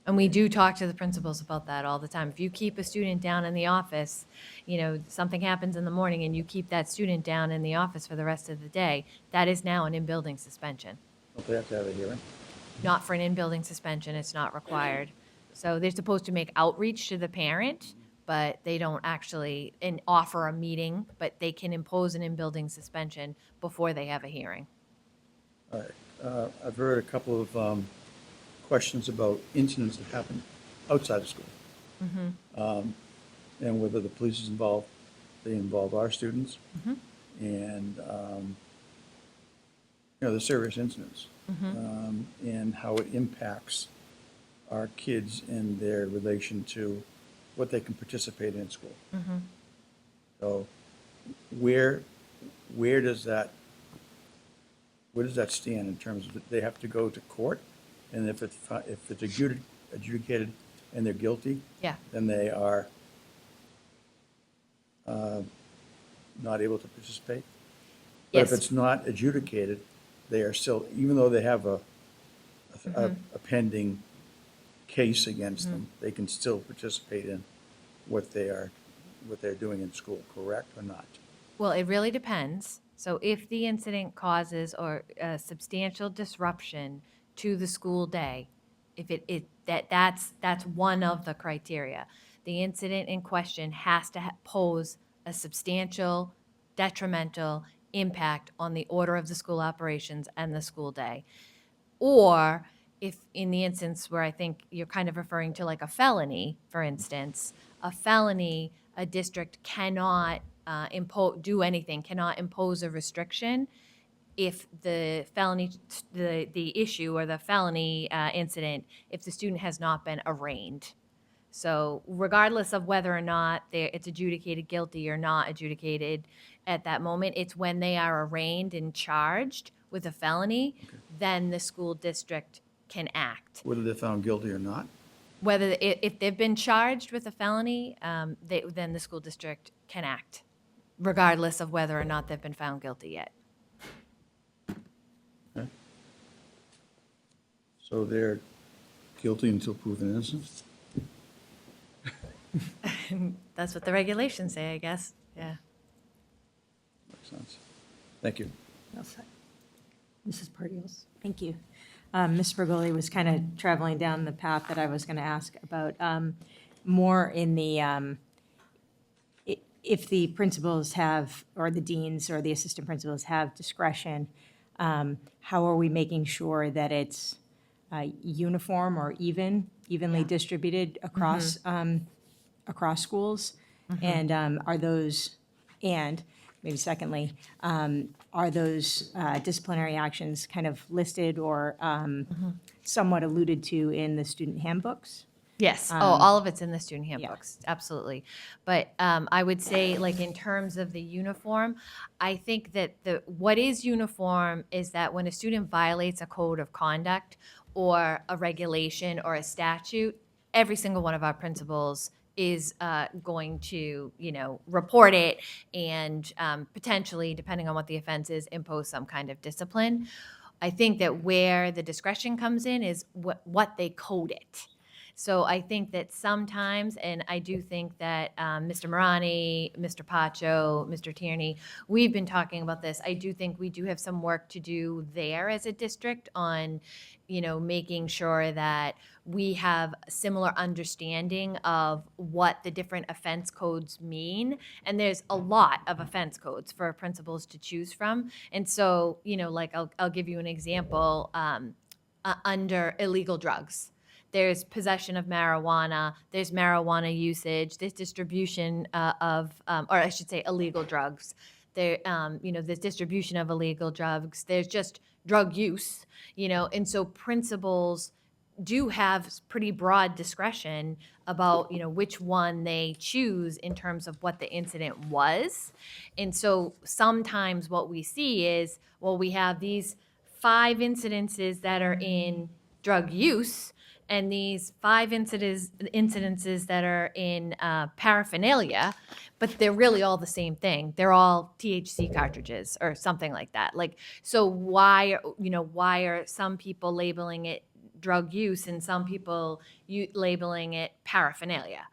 [SPEAKER 20] And we do talk to the principals about that all the time. If you keep a student down in the office, you know, something happens in the morning and you keep that student down in the office for the rest of the day, that is now an in-building suspension.
[SPEAKER 12] Don't they have to have a hearing?
[SPEAKER 20] Not for an in-building suspension, it's not required. So they're supposed to make outreach to the parent, but they don't actually offer a meeting, but they can impose an in-building suspension before they have a hearing.
[SPEAKER 12] All right. I've heard a couple of questions about incidents that happen outside of school. And whether the police is involved, they involve our students. And, you know, the serious incidents. And how it impacts our kids in their relation to what they can participate in school. So where does that stand in terms of they have to go to court? And if it's adjudicated and they're guilty,
[SPEAKER 20] Yeah.
[SPEAKER 12] then they are not able to participate? But if
[SPEAKER 20] Yes.
[SPEAKER 12] it's not adjudicated, they are still, even though they have a pending case against them, they can still participate in what they're doing in school, correct or not?
[SPEAKER 20] Well, it really depends. So if the incident causes or a substantial disruption to the school day, if that's one of the criteria. The incident in question has to pose a substantial detrimental impact on the order of the school operations and the school day. Or if in the instance where I think you're kind of referring to like a felony, for instance, a felony, a district cannot do anything, cannot impose a restriction if the felony, the issue or the felony incident, if the student has not been arraigned. So regardless of whether or not it's adjudicated guilty or not adjudicated at that moment, it's when they are arraigned and charged with a felony, then the school district can act.
[SPEAKER 12] Whether they're found guilty or not?
[SPEAKER 20] Whether, if they've been charged with a felony, then the school district can act, regardless of whether or not they've been found guilty yet.
[SPEAKER 12] Okay. So they're guilty until proven innocent?
[SPEAKER 20] That's what the regulations say, I guess, yeah.
[SPEAKER 12] Makes sense. Thank you.
[SPEAKER 1] Mrs. Perdios?
[SPEAKER 13] Thank you. Ms. Bergoli was kind of traveling down the path that I was going to ask about, more in the, if the principals have, or the deans or the assistant principals have discretion, how are we making sure that it's uniform or evenly distributed across, across schools? And are those, and maybe secondly, are those disciplinary actions kind of listed or somewhat alluded to in the student handbooks?
[SPEAKER 20] Yes, all of it's in the student handbooks, absolutely. But I would say, like, in terms of the uniform, I think that what is uniform is that when a student violates a code of conduct or a regulation or a statute, every single one of our principals is going to, report it and potentially, depending on what the offense is, impose some kind of discipline. I think that where the discretion comes in is what they code it. So I think that sometimes, and I do think that Mr. Marani, Mr. Pacho, Mr. Tierney, we've been talking about this. I do think we do have some work to do there as a district on, making sure that we have similar understanding of what the different offense codes mean. And there's a lot of offense codes for principals to choose from. And so, like I'll give you an example, under illegal drugs. There's possession of marijuana, there's marijuana usage, there's distribution or I should say illegal drugs. There's distribution of illegal drugs, there's just drug use, and so principals do have pretty broad discretion about, which one they choose in terms of what the incident was. And so sometimes what we see is, well, we have these 5 incidences that are in drug use and these 5 incidences that are in paraphernalia, but they're really all the same thing. They're all THC cartridges or something like that. Like, so why are some people labeling it drug use and some people labeling it paraphernalia?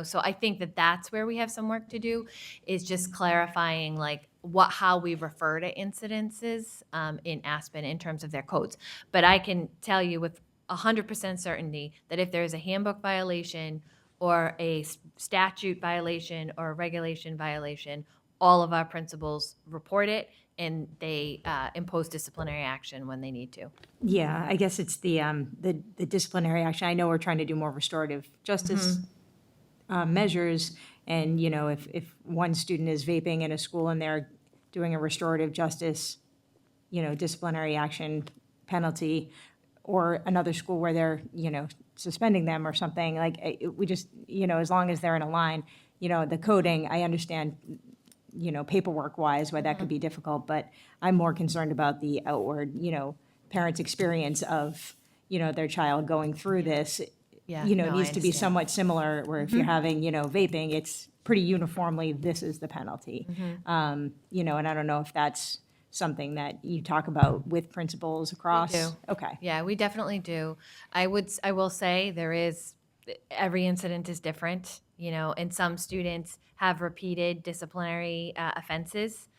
[SPEAKER 20] So I think that that's where we have some work to do, is just clarifying like how we refer to incidences in Aspen in terms of their codes. But I can tell you with 100% certainty that if there is a handbook violation or a statute violation or a regulation violation, all of our principals report it and they impose disciplinary action when they need to.
[SPEAKER 13] Yeah, I guess it's the disciplinary action. I know we're trying to do more restorative justice measures, and if one student is vaping in a school and they're doing a restorative justice, disciplinary action penalty, or another school where they're suspending them or something, like we just as long as they're in a line, the coding, I understand paperwork wise why that could be difficult, but I'm more concerned about the outward parents' experience of their child going through this.
[SPEAKER 20] Yeah,
[SPEAKER 13] It
[SPEAKER 20] no, I
[SPEAKER 13] needs to be
[SPEAKER 20] understand.
[SPEAKER 13] somewhat similar, where if you're having, vaping, it's pretty uniformly, this is the penalty. And I don't know if that's something that you talk about with principals across.
[SPEAKER 20] We do.
[SPEAKER 13] Okay.
[SPEAKER 20] Yeah, we definitely do. I will say every incident is different, and some students have repeated disciplinary offenses,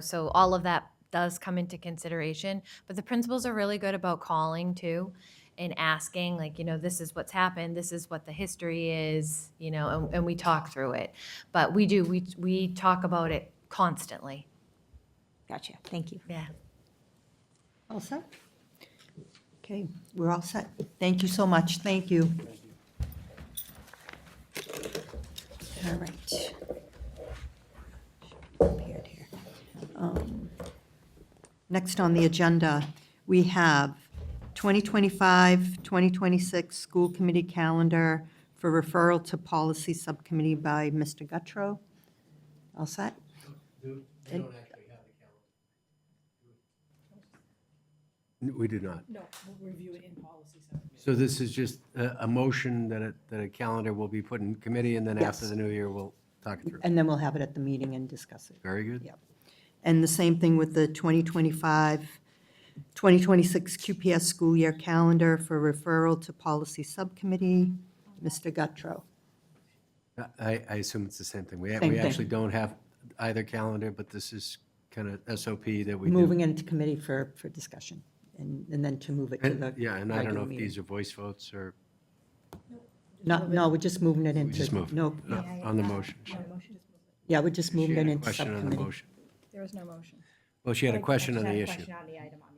[SPEAKER 20] so all of that does come into consideration. But the principals are really good about calling too and asking, like, this is what's happened, this is what the history is, and we talk through it. But we talk about it constantly.
[SPEAKER 13] Gotcha. Thank you.
[SPEAKER 20] Yeah.
[SPEAKER 1] All set? Okay, we're all set. Thank you so much. Thank you. All right. Prepared here. Next on the agenda, we have 2025-2026 school committee calendar for referral to policy subcommittee by Mr. Guttrow. All set?
[SPEAKER 11] We do not.
[SPEAKER 5] No, we'll review it in policy subcommittee.
[SPEAKER 11] So this is just a motion that a calendar will be put in committee, and then after
[SPEAKER 1] Yes.
[SPEAKER 11] the new year, we'll talk it through.
[SPEAKER 1] And then we'll have it at the meeting and discuss it.
[SPEAKER 11] Very good.
[SPEAKER 1] Yep. And the same thing with the 2025-2026 QPS school year calendar for referral to policy subcommittee, Mr. Guttrow.
[SPEAKER 11] I assume it's the same thing. We
[SPEAKER 1] Same
[SPEAKER 11] we
[SPEAKER 1] thing.
[SPEAKER 11] actually don't have either calendar, but this is kind of SOP that we do.
[SPEAKER 1] Moving it into committee for discussion, and then to move it to the
[SPEAKER 11] And, yeah, and I don't know
[SPEAKER 1] regular
[SPEAKER 11] if these
[SPEAKER 1] meeting.
[SPEAKER 11] are voice votes or
[SPEAKER 1] No, we're just moving it
[SPEAKER 11] we
[SPEAKER 1] into.
[SPEAKER 11] just moved
[SPEAKER 1] No,
[SPEAKER 11] on the motion.
[SPEAKER 1] yeah, we're just moving
[SPEAKER 11] She had
[SPEAKER 1] it
[SPEAKER 11] a
[SPEAKER 1] into
[SPEAKER 11] question on the
[SPEAKER 1] subcommittee.
[SPEAKER 11] motion.
[SPEAKER 14] There was no motion.
[SPEAKER 11] Well, she had a question on the
[SPEAKER 13] I
[SPEAKER 11] issue.
[SPEAKER 13] just had a question on the item on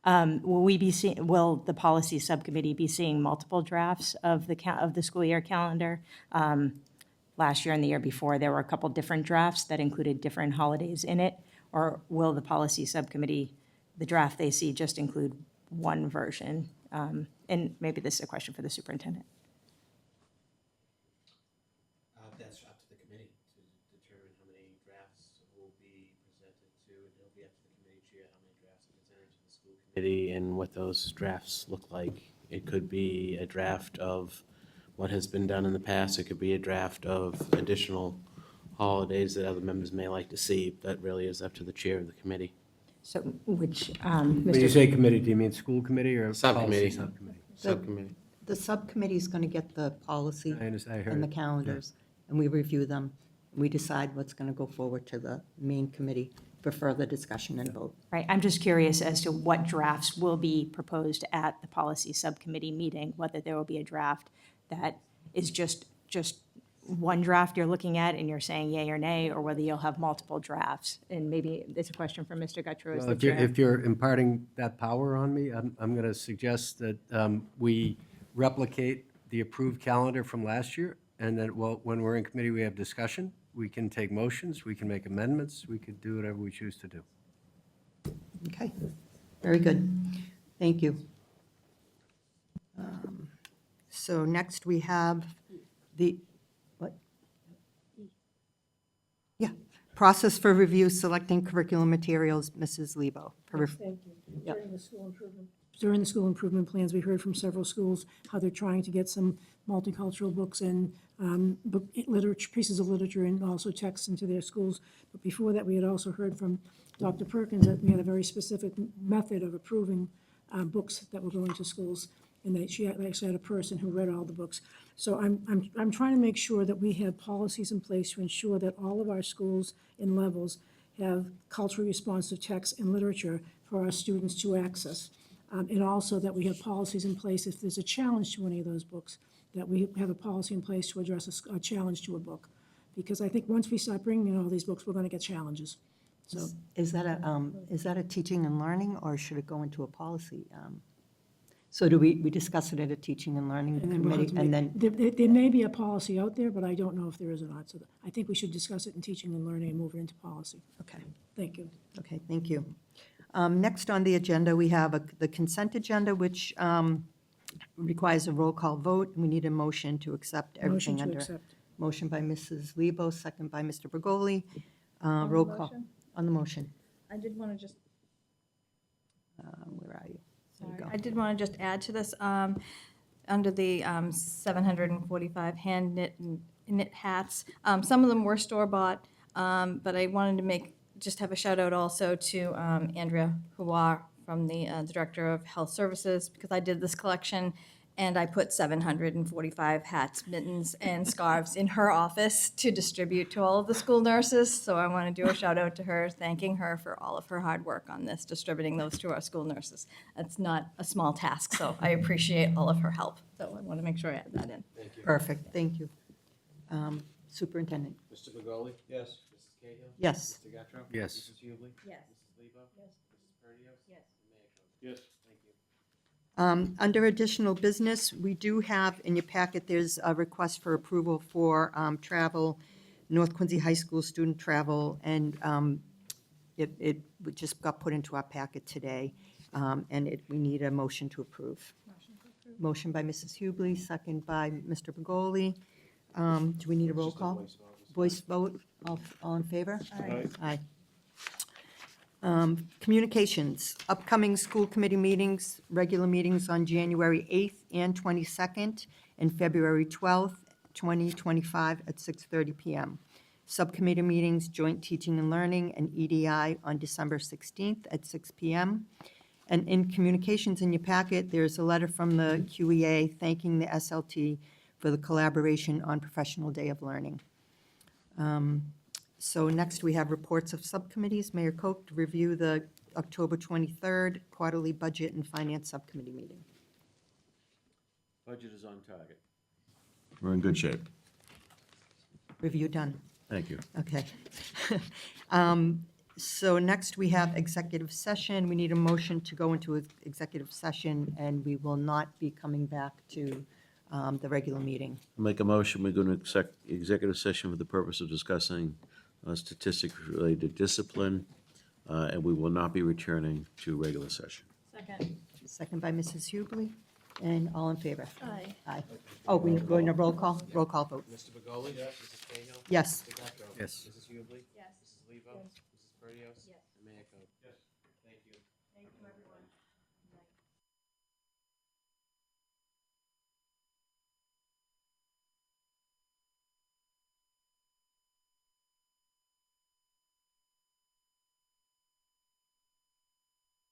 [SPEAKER 13] the agenda. Will the policy subcommittee be seeing multiple drafts of the school year calendar? Last year and the year before, there were a couple different drafts that included different holidays in it. Or will the policy subcommittee, the draft they see, just include one version? And maybe this is a question for the superintendent.
[SPEAKER 2] That's up to the committee to determine how many drafts will be presented to, and it'll be up to the committee chair how many drafts are presented to the school committee and what those drafts look like. It could be a draft of what has been done in the past. It could be a draft of additional holidays that other members may like to see. That really is up to the chair of the committee.
[SPEAKER 13] So, which,
[SPEAKER 11] When you
[SPEAKER 13] Mr.
[SPEAKER 11] say committee, do you mean school committee or policy
[SPEAKER 2] Subcommittee.
[SPEAKER 11] subcommittee?
[SPEAKER 2] Subcommittee.
[SPEAKER 1] The subcommittee is going to get the policy
[SPEAKER 11] I understand, I heard
[SPEAKER 1] and the
[SPEAKER 11] it, yeah.
[SPEAKER 1] calendars, and we review them. We decide what's going to go forward to the main committee for further discussion and vote.
[SPEAKER 13] Right, I'm just curious as to what drafts will be proposed at the policy subcommittee meeting, whether there will be a draft that is just one draft you're looking at and you're saying yay or nay, or whether you'll have multiple drafts. And maybe it's a question for Mr. Guttrow as
[SPEAKER 11] Well,
[SPEAKER 13] the chair.
[SPEAKER 11] if you're imparting that power on me, I'm going to suggest that we replicate the approved calendar from last year, and then, well, when we're in committee, we have discussion. We can take motions, we can make amendments, we could do whatever we choose to do.
[SPEAKER 1] Okay, very good. Thank you. So next we have the, what? Yeah, process for review selecting curriculum materials, Mrs. Lebo.
[SPEAKER 10] Thank you. During the school improvement plans, we heard from several schools how they're trying to get some multicultural books and book literature, pieces of literature and also texts into their schools. But before that, we had also heard from Dr. Perkins that we had a very specific method of approving books that were going to schools. And that she actually had a person who read all the books. So I'm trying to make sure that we have policies in place to ensure that all of our schools and levels have culturally responsive text and literature for our students to access. And also that we have policies in place if there's a challenge to any of those books, that we have a policy in place to address a challenge to a book. Because I think once we start bringing in all these books, we're going to get challenges. So
[SPEAKER 1] Is that a teaching and learning, or should it go into a policy? So do we discuss it at a teaching and learning
[SPEAKER 10] and then we'll have
[SPEAKER 1] committee,
[SPEAKER 10] to
[SPEAKER 1] and
[SPEAKER 10] make-
[SPEAKER 1] then,
[SPEAKER 10] there may be a policy out there, but I don't know if there is or not. So I think we should discuss it in teaching and learning and move it into policy.
[SPEAKER 1] okay,
[SPEAKER 10] Thank you.
[SPEAKER 1] okay, thank you. Next on the agenda, we have the consent agenda, which requires a roll call vote. We need a motion to accept
[SPEAKER 10] Motion
[SPEAKER 1] everything
[SPEAKER 10] to
[SPEAKER 1] under.
[SPEAKER 10] accept.
[SPEAKER 1] Motion by Mrs. Lebo, second by Mr. Bergoli. Roll call. On the motion.
[SPEAKER 14] I did want to just
[SPEAKER 1] Where are you? There you go.
[SPEAKER 14] I did want to just add to this, under the 745 hand knit hats. Some of them were store-bought, but I wanted to just have a shout out also to Andrea Huar from the Director of Health Services, because I did this collection and I put 745 hats, mittens, and scarves in her office to distribute to all of the school nurses. So I want to do a shout out to her, thanking her for all of her hard work on this, distributing those to our school nurses. That's not a small task, so I appreciate all of her help. So I want to make sure I add that in.
[SPEAKER 2] Thank you.
[SPEAKER 1] Perfect, thank you. Superintendent?
[SPEAKER 2] Mr. Begoli? Yes. Mrs. Cahill?
[SPEAKER 1] Yes.
[SPEAKER 2] Mr. Guttrow?
[SPEAKER 11] Yes.
[SPEAKER 2] Mrs. Hubley?
[SPEAKER 14] Yes.
[SPEAKER 2] Mrs. Lebo?
[SPEAKER 14] Yes.
[SPEAKER 2] Mrs. Perdios?
[SPEAKER 14] Yes.
[SPEAKER 2] And Mayor Koch? Yes. Thank you.
[SPEAKER 1] Under additional business, we do have in your packet, there's a request for approval for travel, North Quincy High School student travel, and it just got put into our packet today, and we need a motion to approve. Motion by Mrs. Hubley, second by Mr. Begoli. Do we need a roll call? Voice vote, all in favor? Aye. Communications, upcoming school committee meetings, regular meetings on January 8th and 22nd, and February 12th, 2025 at 6:30 PM. Subcommittee meetings, joint teaching and learning, and EDI on December 16th at 6 PM. And in communications in your packet, there's a letter from the QEA thanking the SLT for the collaboration on Professional Day of Learning. So next, we have reports of subcommittees. Mayor Koch to review the October 23rd quarterly budget and finance subcommittee meeting.
[SPEAKER 9] Budget is on target. We're in good shape.
[SPEAKER 1] Review done.
[SPEAKER 9] Thank you.
[SPEAKER 1] Okay. So next, we have executive session. We need a motion to go into executive session, and we will not be coming back to the regular meeting.
[SPEAKER 9] Make a motion, we go into executive session for the purpose of discussing statistics-related discipline, and we will not be returning to regular session.
[SPEAKER 14] Second.
[SPEAKER 1] Second by Mrs. Hubley, and all in favor?
[SPEAKER 14] Aye.
[SPEAKER 1] Aye. Oh, we're going to roll call vote.
[SPEAKER 2] Mr. Begoli? Yes. Mrs. Cahill?
[SPEAKER 1] Yes.
[SPEAKER 2] Mr. Guttrow?
[SPEAKER 11] Yes.
[SPEAKER 2] Mrs. Hubley?
[SPEAKER 14] Yes.
[SPEAKER 2] Mrs. Lebo?
[SPEAKER 14] Yes.
[SPEAKER 2] Mrs. Perdios?
[SPEAKER 14] Yes.
[SPEAKER 2] And Mayor Koch? Yes. Thank you.
[SPEAKER 14] Thank you, everyone.